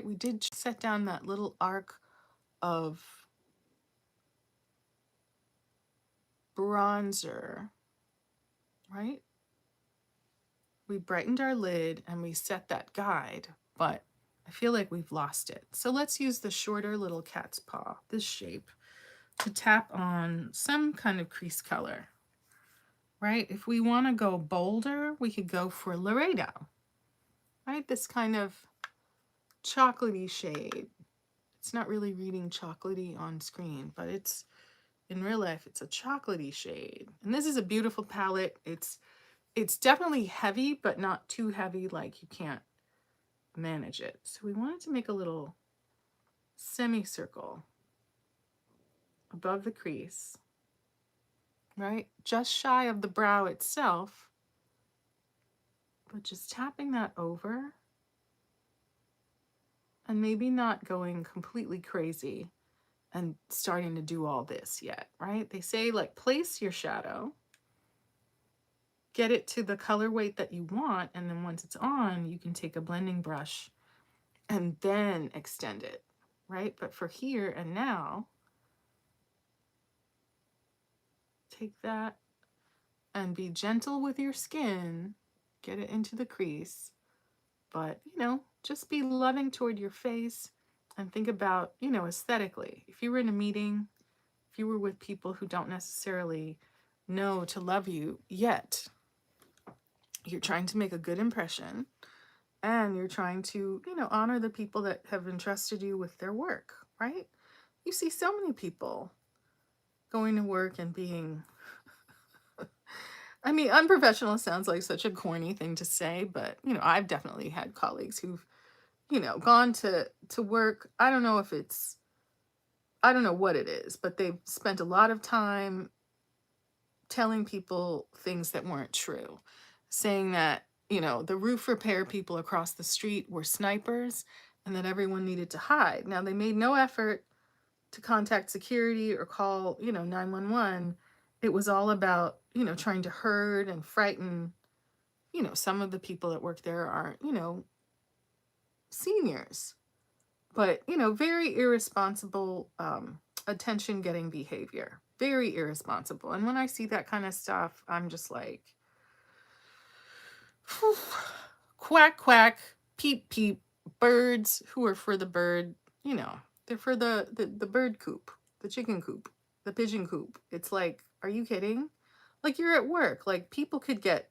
we did set down that little arc of bronzer, right? We brightened our lid and we set that guide, but I feel like we've lost it. So let's use the shorter little cat's paw, this shape, to tap on some kind of crease color, right? If we want to go bolder, we could go for Laredo, right? This kind of chocolatey shade. It's not really reading chocolatey on screen, but it's, in real life, it's a chocolatey shade. And this is a beautiful palette. It's definitely heavy, but not too heavy like you can't manage it. So we wanted to make a little semicircle above the crease, right? Just shy of the brow itself, but just tapping that over and maybe not going completely crazy and starting to do all this yet, right? They say, like, place your shadow, get it to the color weight that you want, and then once it's on, you can take a blending brush and then extend it, right? But for here and now, take that and be gentle with your skin, get it into the crease, but, you know, just be loving toward your face and think about, you know, aesthetically. If you were in a meeting, if you were with people who don't necessarily know to love you yet, you're trying to make a good impression and you're trying to, you know, honor the people that have entrusted you with their work, right? You see so many people going to work and being, I mean, unprofessional sounds like such a corny thing to say, but, you know, I've definitely had colleagues who've, you know, gone to work. I don't know if it's, I don't know what it is, but they've spent a lot of time telling people things that weren't true, saying that, you know, the roof repair people across the street were snipers and that everyone needed to hide. Now, they made no effort to contact security or call, you know, 911. It was all about, you know, trying to herd and frighten you know, some of the people that work there are, you know, seniors, but, you know, very irresponsible, attention getting behavior. Very irresponsible. And when I see that kind of stuff, I'm just like, whew, quack, quack, peep, peep, birds who are for the bird, you know, they're for the bird coop, the chicken coop, the pigeon coop. It's like, are you kidding? Like, you're at work. Like, people could get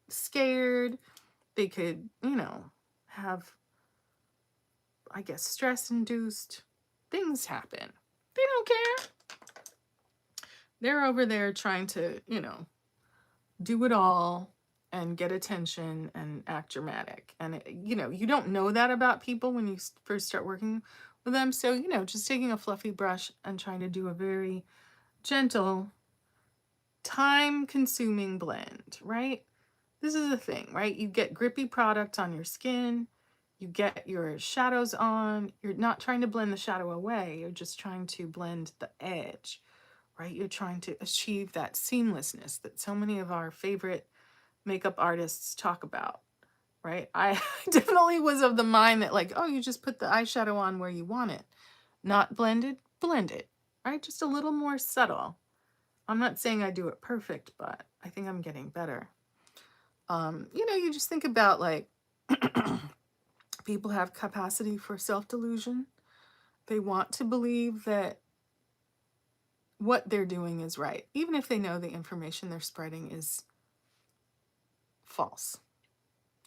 scared. They could, you know, have, I guess, stress induced things happen. They don't care. They're over there trying to, you know, do it all and get attention and act dramatic. And, you know, you don't know that about people when you first start working with them. So, you know, just taking a fluffy brush and trying to do a very gentle, time consuming blend, right? This is the thing, right? You get grippy product on your skin, you get your shadows on. You're not trying to blend the shadow away, you're just trying to blend the edge, right? You're trying to achieve that seamlessness that so many of our favorite makeup artists talk about, right? I definitely was of the mind that, like, oh, you just put the eyeshadow on where you want it. Not blended, blend it, right? Just a little more subtle. I'm not saying I do it perfect, but I think I'm getting better. You know, you just think about, like, people have capacity for self-delusion. They want to believe that what they're doing is right, even if they know the information they're spreading is false.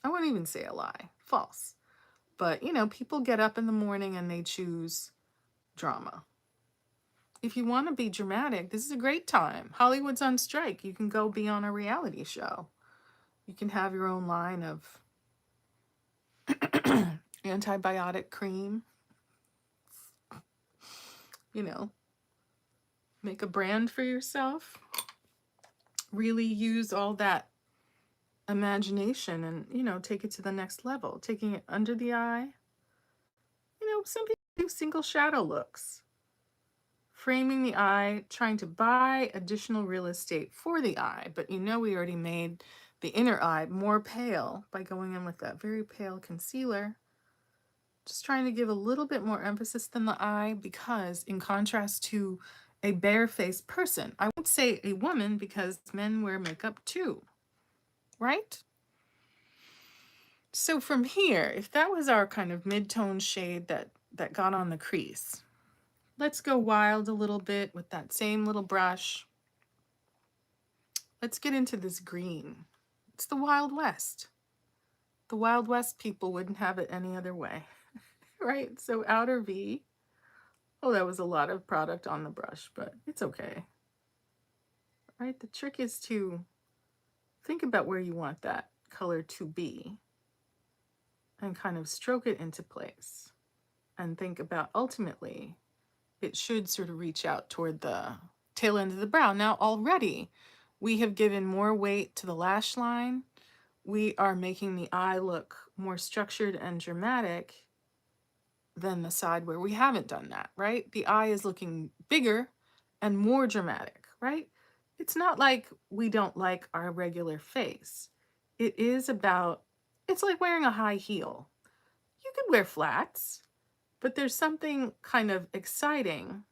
I won't even say a lie, false. But, you know, people get up in the morning and they choose drama. If you want to be dramatic, this is a great time. Hollywood's on strike. You can go be on a reality show. You can have your own line of antibiotic cream. You know, make a brand for yourself. Really use all that imagination and, you know, take it to the next level. Taking it under the eye. You know, some people do single shadow looks. Framing the eye, trying to buy additional real estate for the eye. But you know, we already made the inner eye more pale by going in with that very pale concealer. Just trying to give a little bit more emphasis than the eye, because in contrast to a barefaced person, I won't say a woman because men wear makeup too, right? So from here, if that was our kind of mid-tone shade that got on the crease, let's go wild a little bit with that same little brush. Let's get into this green. It's the Wild West. The Wild West people wouldn't have it any other way, right? So outer V. Oh, that was a lot of product on the brush, but it's okay, right? The trick is to think about where you want that color to be and kind of stroke it into place, and think about ultimately it should sort of reach out toward the tail end of the brow. Now already we have given more weight to the lash line. We are making the eye look more structured and dramatic than the side where we haven't done that, right? The eye is looking bigger and more dramatic, right? It's not like we don't like our regular face. It is about, it's like wearing a high heel. You could wear flats, but there's something kind of exciting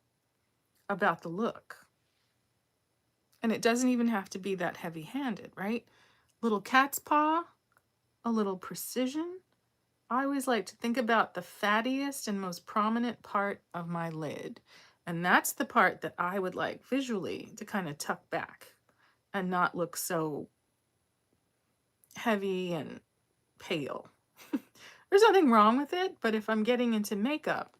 about the look. And it doesn't even have to be that heavy-handed, right? Little cat's paw, a little precision. I always like to think about the fattiest and most prominent part of my lid. And that's the part that I would like visually to kind of tuck back and not look so heavy and pale. There's nothing wrong with it, but if I'm getting into makeup,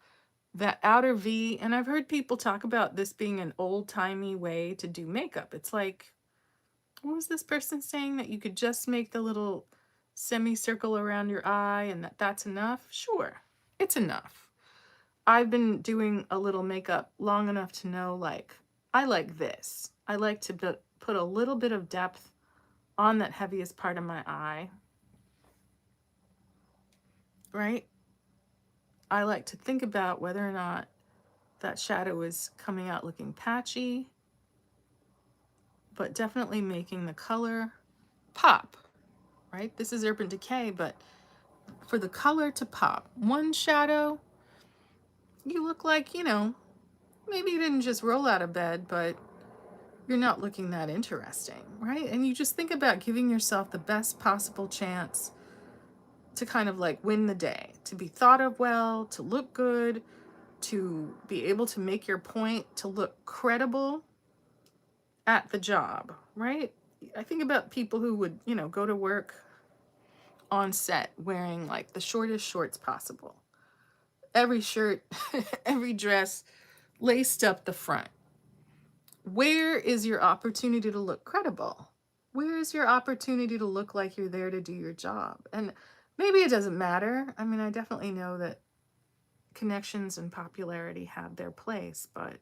that outer V, and I've heard people talk about this being an old-timey way to do makeup. It's like, what was this person saying? That you could just make the little semicircle around your eye and that's enough? Sure, it's enough. I've been doing a little makeup long enough to know, like, I like this. I like to put a little bit of depth on that heaviest part of my eye, right? I like to think about whether or not that shadow is coming out looking patchy, but definitely making the color pop, right? This is Urban Decay, but for the color to pop, one shadow, you look like, maybe you didn't just roll out of bed, but you're not looking that interesting, right? And you just think about giving yourself the best possible chance to kind of like win the day, to be thought of well, to look good, to be able to make your point, to look credible at the job, right? I think about people who would, go to work on set wearing like the shortest shorts possible. Every shirt, every dress laced up the front. Where is your opportunity to look credible? Where is your opportunity to look like you're there to do your job? And maybe it doesn't matter. I mean, I definitely know that connections and popularity have their place, but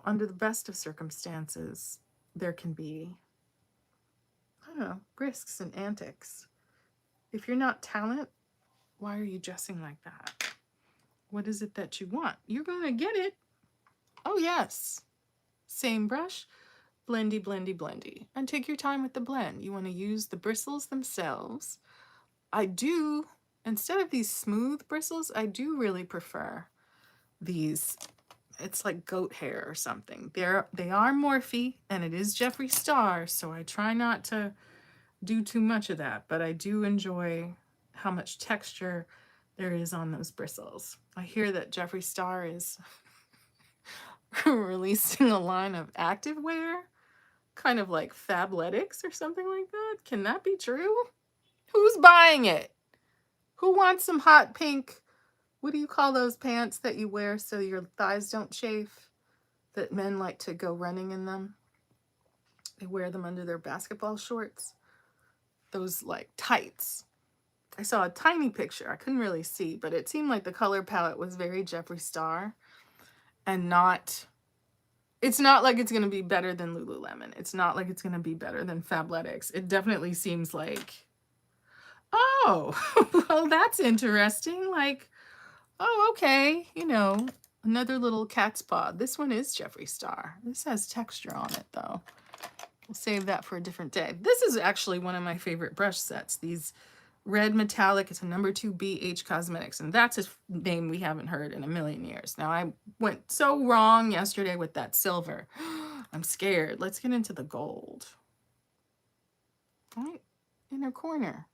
under the best of circumstances, there can be, I don't know, risks and antics. If you're not talent, why are you dressing like that? What is it that you want? You're going to get it. Oh, yes. Same brush, blendy, blendy, blendy. And take your time with the blend. You want to use the bristles themselves. I do, instead of these smooth bristles, I do really prefer these. It's like goat hair or something. They are Morphe, and it is Jeffree Star, so I try not to do too much of that, but I do enjoy how much texture there is on those bristles. I hear that Jeffree Star is releasing a line of activewear, kind of like Fabletics or something like that. Can that be true? Who's buying it? Who wants some hot pink, what do you call those pants that you wear so your thighs don't chafe? That men like to go running in them. They wear them under their basketball shorts. Those like tights. I saw a tiny picture. I couldn't really see, but it seemed like the color palette was very Jeffree Star and not, it's not like it's going to be better than Lululemon. It's not like it's going to be better than Fabletics. It definitely seems like, oh, well, that's interesting. Like, oh, okay, another little cat's paw. This one is Jeffree Star. This has texture on it, though. We'll save that for a different day. This is actually one of my favorite brush sets. These red metallic, it's a number 2 BH Cosmetics, and that's a name we haven't heard in a million years. Now, I went so wrong yesterday with that silver. I'm scared. Let's get into the gold. Right? Inner corner.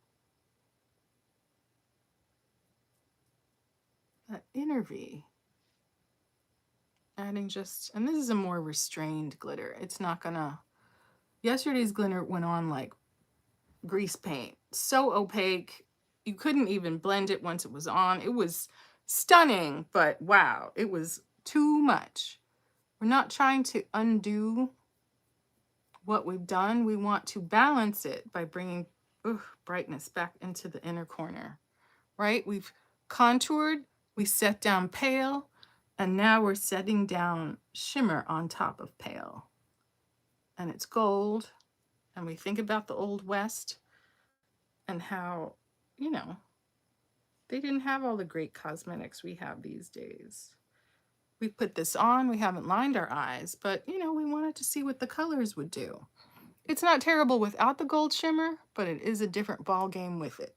That inner V. Adding just, and this is a more restrained glitter. It's not gonna, yesterday's glitter went on like grease paint. So opaque. You couldn't even blend it once it was on. It was stunning, but wow, it was too much. We're not trying to undo what we've done. We want to balance it by bringing brightness back into the inner corner, right? We've contoured, we set down pale, and now we're setting down shimmer on top of pale. And it's gold, and we think about the Old West and how, they didn't have all the great cosmetics we have these days. We put this on, we haven't lined our eyes, but, we wanted to see what the colors would do. It's not terrible without the gold shimmer, but it is a different ball game with it.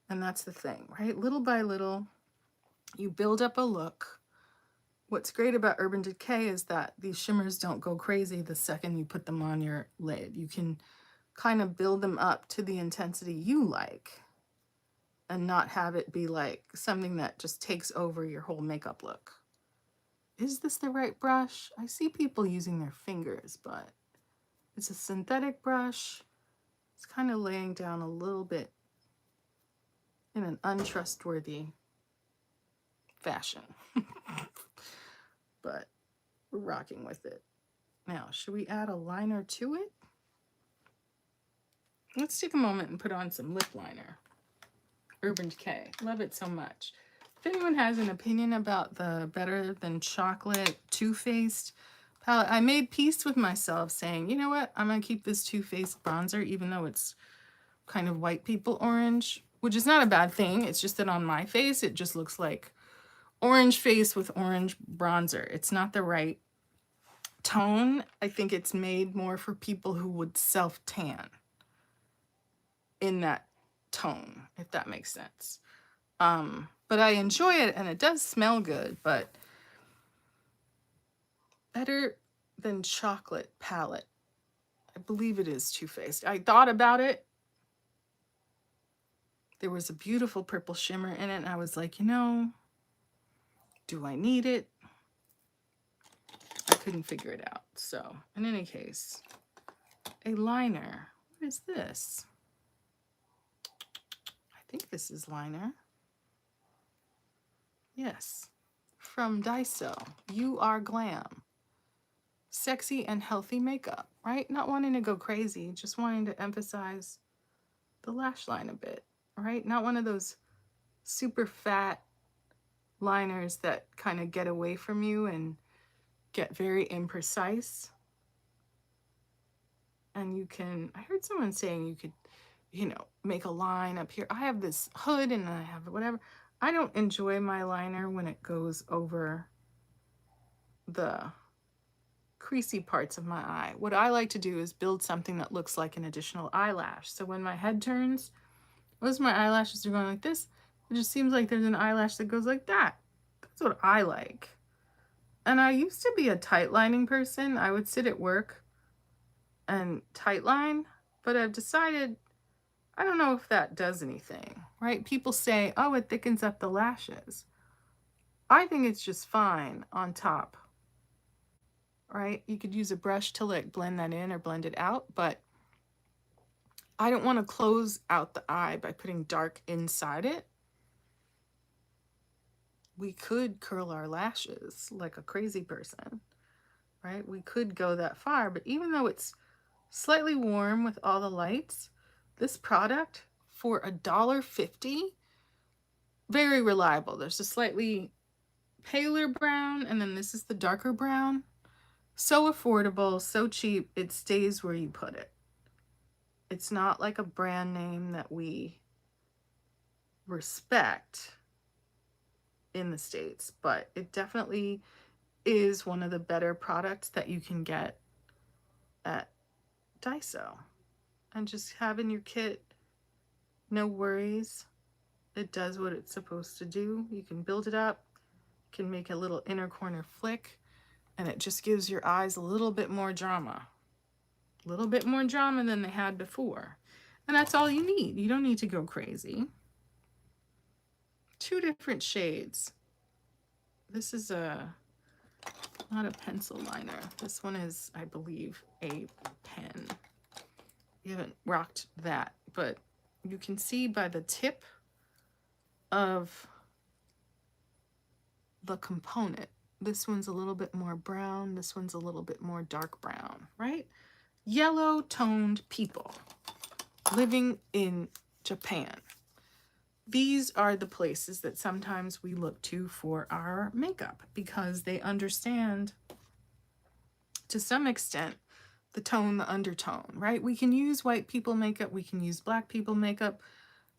And that's the thing, right? Little by little, you build up a look. What's great about Urban Decay is that these shimmers don't go crazy the second you put them on your lid. You can kind of build them up to the intensity you like and not have it be like something that just takes over your whole makeup look. Is this the right brush? I see people using their fingers, but it's a synthetic brush. It's kind of laying down a little bit in an untrustworthy fashion. But we're rocking with it. Now, should we add a liner to it? Let's take a moment and put on some lip liner. Urban Decay. Love it so much. If anyone has an opinion about the Better Than Chocolate Too Faced palette, I made peace with myself saying, you know what? I'm going to keep this Too Faced bronzer, even though it's kind of white people orange, which is not a bad thing. It's just that on my face, it just looks like orange face with orange bronzer. It's not the right tone. I think it's made more for people who would self-tan. in that tone, if that makes sense. But I enjoy it, and it does smell good, but better than chocolate palette. I believe it is Too Faced. I thought about it. There was a beautiful purple shimmer in it, and I was like, do I need it? I couldn't figure it out. So, in any case, a liner. What is this? I think this is liner. Yes. From Daiso. You Are Glam. Sexy and healthy makeup, right? Not wanting to go crazy, just wanting to emphasize the lash line a bit, right? Not one of those super fat liners that kind of get away from you and get very imprecise. And you can, I heard someone saying you could, make a line up here. I have this hood and I have whatever. I don't enjoy my liner when it goes over the creasy parts of my eye. What I like to do is build something that looks like an additional eyelash. So when my head turns, most of my eyelashes are going like this. It just seems like there's an eyelash that goes like that. That's what I like. And I used to be a tight lining person. I would sit at work and tight line, but I've decided I don't know if that does anything, right? People say, oh, it thickens up the lashes. I think it's just fine on top, right? You could use a brush to like blend that in or blend it out, but I don't want to close out the eye by putting dark inside it. We could curl our lashes like a crazy person, right? We could go that far, but even though it's slightly warm with all the lights, this product for $1.50, very reliable. There's a slightly paler brown, and then this is the darker brown. So affordable, so cheap, it stays where you put it. It's not like a brand name that we respect in the States, but it definitely is one of the better products that you can get at Daiso. And just having your kit, no worries. It does what it's supposed to do. You can build it up, can make a little inner corner flick, and it just gives your eyes a little bit more drama. A little bit more drama than they had before. And that's all you need. You don't need to go crazy. 2 different shades. This is not a pencil liner. This one is, I believe, a pen. You haven't rocked that, but you can see by the tip of the component. This one's a little bit more brown. This one's a little bit more dark brown, right? Yellow toned people living in Japan. These are the places that sometimes we look to for our makeup because they understand to some extent the tone, the undertone, right? We can use white people makeup. We can use black people makeup.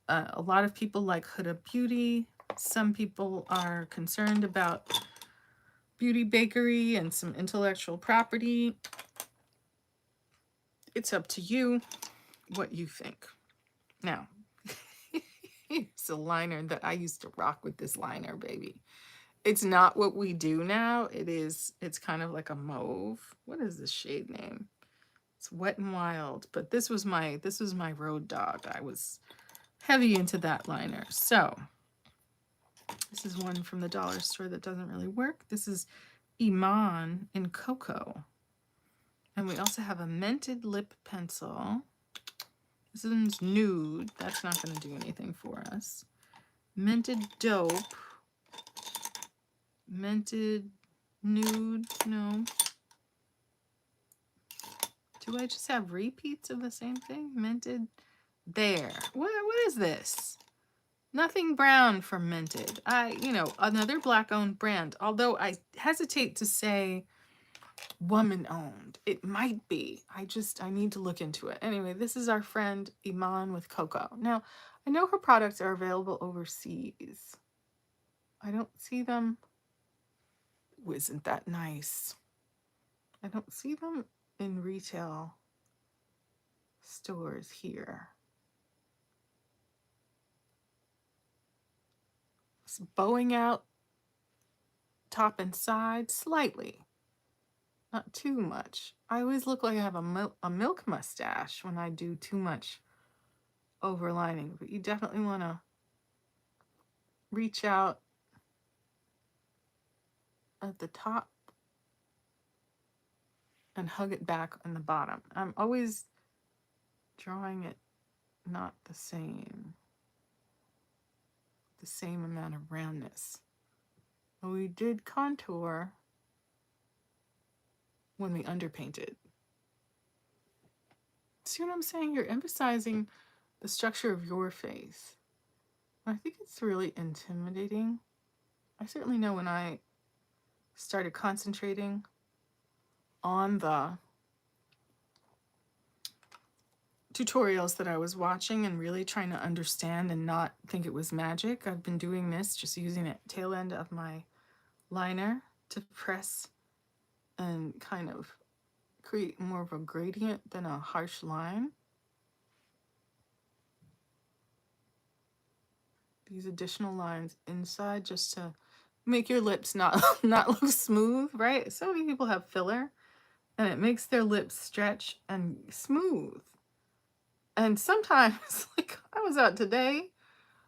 A lot of people like Huda Beauty. Some people are concerned about Beauty Bakery and some intellectual property. It's up to you what you think. Now, here's a liner that I used to rock with this liner, baby. It's not what we do now. It's kind of like a mauve. What is this shade name? It's Wet and Wild, but this was my road dog. I was heavy into that liner. So this is one from the dollar store that doesn't really work. This is Iman in Cocoa. And we also have a mented lip pencil. This one's nude. That's not going to do anything for us. Mented Dope. Mented nude. No. Do I just have repeats of the same thing? Mented. There. What is this? Nothing brown from Mented. Another black-owned brand. Although I hesitate to say woman-owned. It might be. I need to look into it. Anyway, this is our friend Iman with Cocoa. Now, I know her products are available overseas. I don't see them. Ooh, isn't that nice? I don't see them in retail stores here. Just bowing out top and side slightly, not too much. I always look like I have a milk mustache when I do too much overlining, but you definitely want to reach out at the top and hug it back on the bottom. I'm always drawing it not the same amount of roundness. We did contour when we underpainted. See what I'm saying? You're emphasizing the structure of your face. I think it's really intimidating. I certainly know when I started concentrating on the tutorials that I was watching and really trying to understand and not think it was magic. I've been doing this, just using the tail end of my liner to press and kind of create more of a gradient than a harsh line. These additional lines inside just to make your lips not look smooth, right? So many people have filler and it makes their lips stretch and smooth. And sometimes, like I was out today,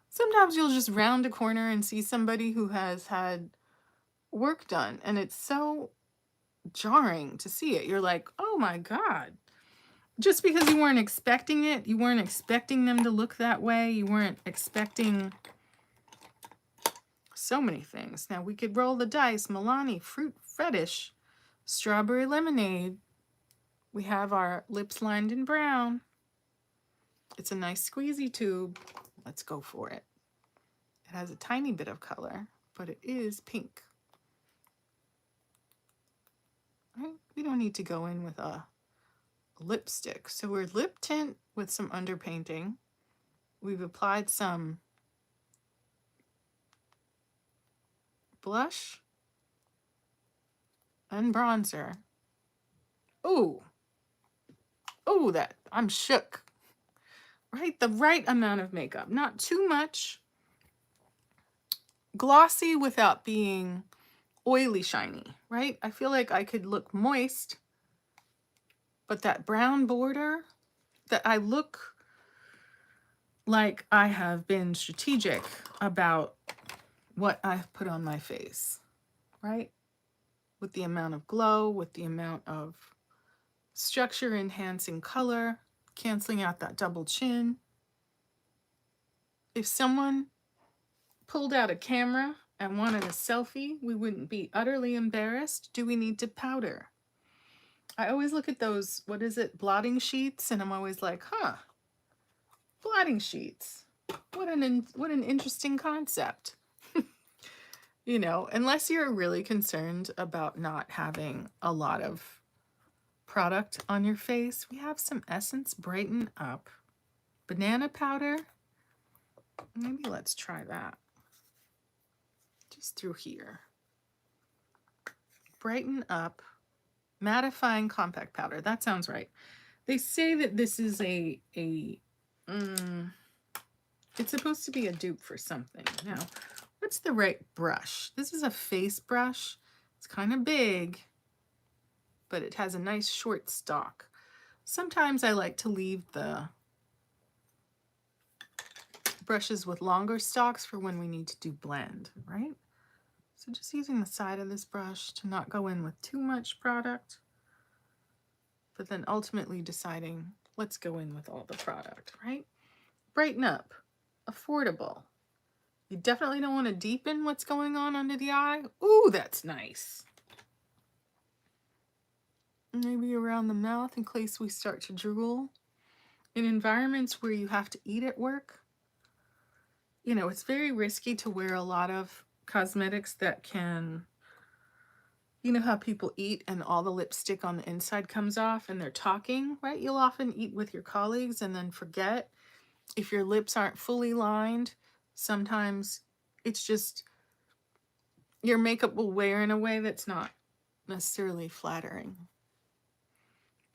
sometimes you'll just round a corner and see somebody who has had work done, and it's so jarring to see it. You're like, oh my God. Just because you weren't expecting it, you weren't expecting them to look that way, you weren't expecting so many things. Now we could roll the dice. Milani, fruit fetish, strawberry lemonade. We have our lips lined in brown. It's a nice squeezy tube. Let's go for it. It has a tiny bit of color, but it is pink. Right? We don't need to go in with a lipstick. So we're lip tint with some underpainting. We've applied some blush and bronzer. Ooh. Ooh, that I'm shook. Right? The right amount of makeup. Not too much. Glossy without being oily shiny, right? I feel like I could look moist, but that brown border, that I look like I have been strategic about what I've put on my face, right? With the amount of glow, with the amount of structure enhancing color, canceling out that double chin. If someone pulled out a camera and wanted a selfie, we wouldn't be utterly embarrassed. Do we need to powder? I always look at those, what is it, blotting sheets, and I'm always like, huh, blotting sheets. What an interesting concept. You know, unless you're really concerned about not having a lot of product on your face, we have some Essence Brighten Up banana powder. Maybe let's try that. Just through here. Brighten Up mattifying compact powder. That sounds right. They say that this is it's supposed to be a dupe for something. Now, what's the right brush? This is a face brush. It's kind of big, but it has a nice short stalk. Sometimes I like to leave the brushes with longer stalks for when we need to do blend, right? So just using the side of this brush to not go in with too much product, but then ultimately deciding, let's go in with all the product, right? Brighten Up, affordable. You definitely don't want to deepen what's going on under the eye. Ooh, that's nice. Maybe around the mouth in case we start to drool. In environments where you have to eat at work, you know, it's very risky to wear a lot of cosmetics that can, you know how people eat and all the lipstick on the inside comes off and they're talking, right? You'll often eat with your colleagues and then forget. If your lips aren't fully lined, sometimes it's just your makeup will wear in a way that's not necessarily flattering.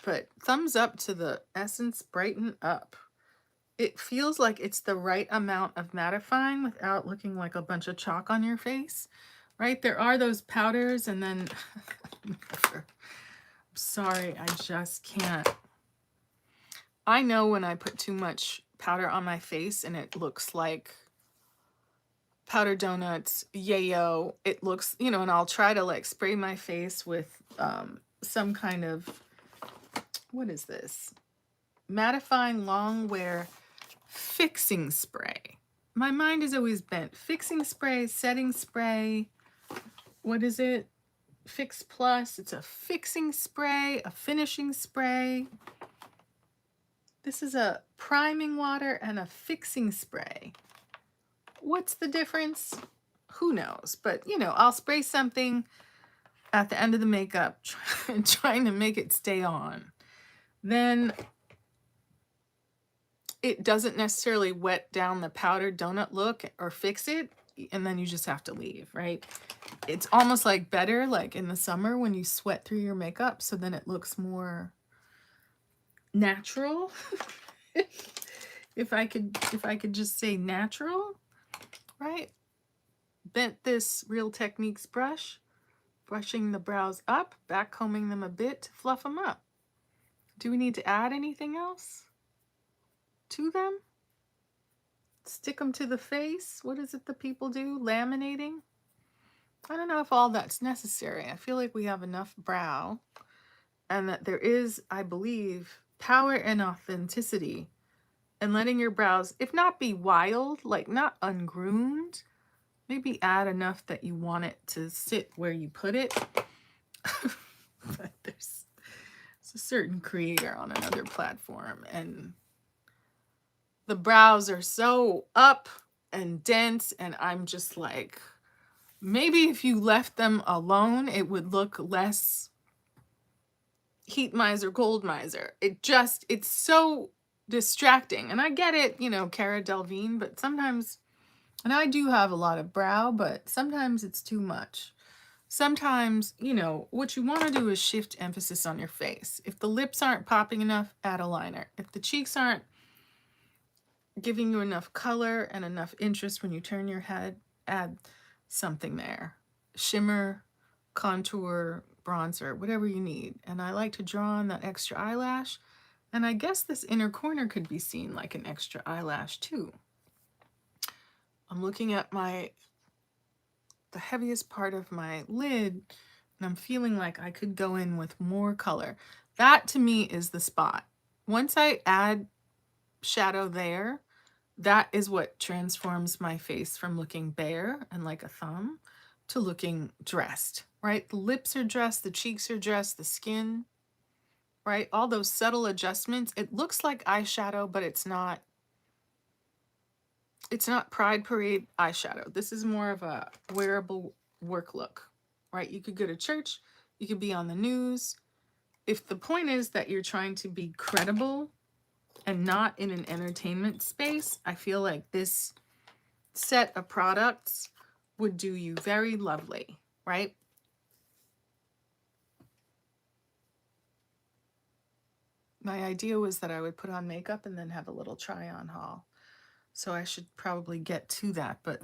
But thumbs up to the Essence Brighten Up. it feels like it's the right amount of mattifying without looking like a bunch of chalk on your face, right? There are those powders and then, I'm sorry, I just can't. I know when I put too much powder on my face and it looks like powdered donuts, yayo, it looks, you know, and I'll try to like spray my face with some kind of, what is this? Mattifying long wear fixing spray. My mind is always bent. Fixing spray, setting spray. What is it? Fix Plus. It's a fixing spray, a finishing spray. This is a priming water and a fixing spray. What's the difference? Who knows? But, you know, I'll spray something at the end of the makeup, trying to make it stay on. Then it doesn't necessarily wet down the powdered donut look or fix it, and then you just have to leave, right? It's almost like better like in the summer when you sweat through your makeup, so then it looks more natural. if I could just say natural, right? Bent this Real Techniques brush, brushing the brows up, back combing them a bit to fluff them up. Do we need to add anything else to them? Stick them to the face? What is it that people do? Laminating? I don't know if all that's necessary. I feel like we have enough brow and that there is, I believe, power and authenticity in letting your brows, if not be wild, like not ungroomed, maybe add enough that you want it to sit where you put it. But there's a certain creator on another platform and the brows are so up and dense, and I'm just like, maybe if you left them alone, it would look less heat miser, gold miser. It's so distracting. And I get it, you know, Cara Delevingne, but sometimes, and I do have a lot of brow, but sometimes it's too much. Sometimes, you know, what you want to do is shift emphasis on your face. If the lips aren't popping enough, add a liner. If the cheeks aren't giving you enough color and enough interest when you turn your head, add something there. Shimmer, contour, bronzer, whatever you need. And I like to draw on that extra eyelash. And I guess this inner corner could be seen like an extra eyelash too. I'm looking at the heaviest part of my lid, and I'm feeling like I could go in with more color. That to me is the spot. Once I add shadow there, that is what transforms my face from looking bare and like a thumb to looking dressed, right? The lips are dressed, the cheeks are dressed, the skin, right? All those subtle adjustments. It looks like eyeshadow, but it's not. It's not Pride Parade eyeshadow. This is more of a wearable work look, right? You could go to church, you could be on the news. If the point is that you're trying to be credible and not in an entertainment space, I feel like this set of products would do you very lovely, right? My idea was that I would put on makeup and then have a little try on haul. So I should probably get to that, but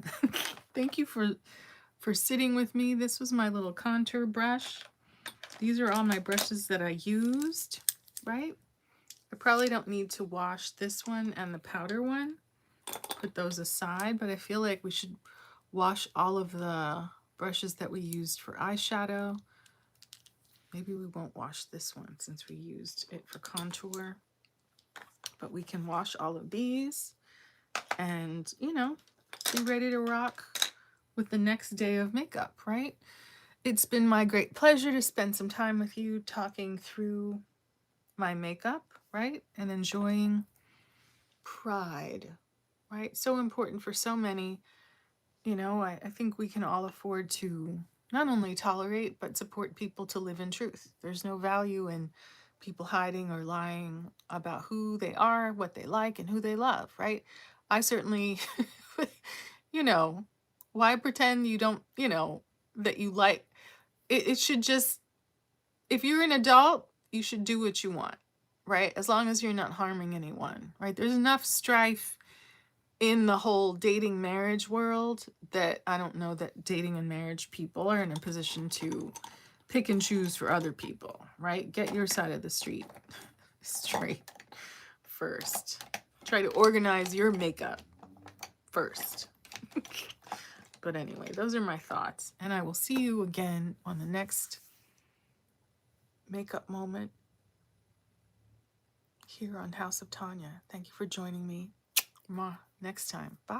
thank you for sitting with me. This was my little contour brush. These are all my brushes that I used, right? I probably don't need to wash this one and the powder one. Put those aside, but I feel like we should wash all of the brushes that we used for eyeshadow. Maybe we won't wash this one since we used it for contour, but we can wash all of these and, you know, be ready to rock with the next day of makeup, right? It's been my great pleasure to spend some time with you talking through my makeup, right? And enjoying Pride, right? So important for so many. You know, I think we can all afford to not only tolerate, but support people to live in truth. There's no value in people hiding or lying about who they are, what they like, and who they love, right? I certainly, you know, why pretend you don't, you know, that you like, it should just, if you're an adult, you should do what you want, right? As long as you're not harming anyone, right? There's enough strife in the whole dating marriage world that I don't know that dating and marriage people are in a position to pick and choose for other people, right? Get your side of the street straight first. Try to organize your makeup first. But anyway, those are my thoughts. And I will see you again on the next makeup moment here on House of Tanya. Thank you for joining me. Next time. Bye.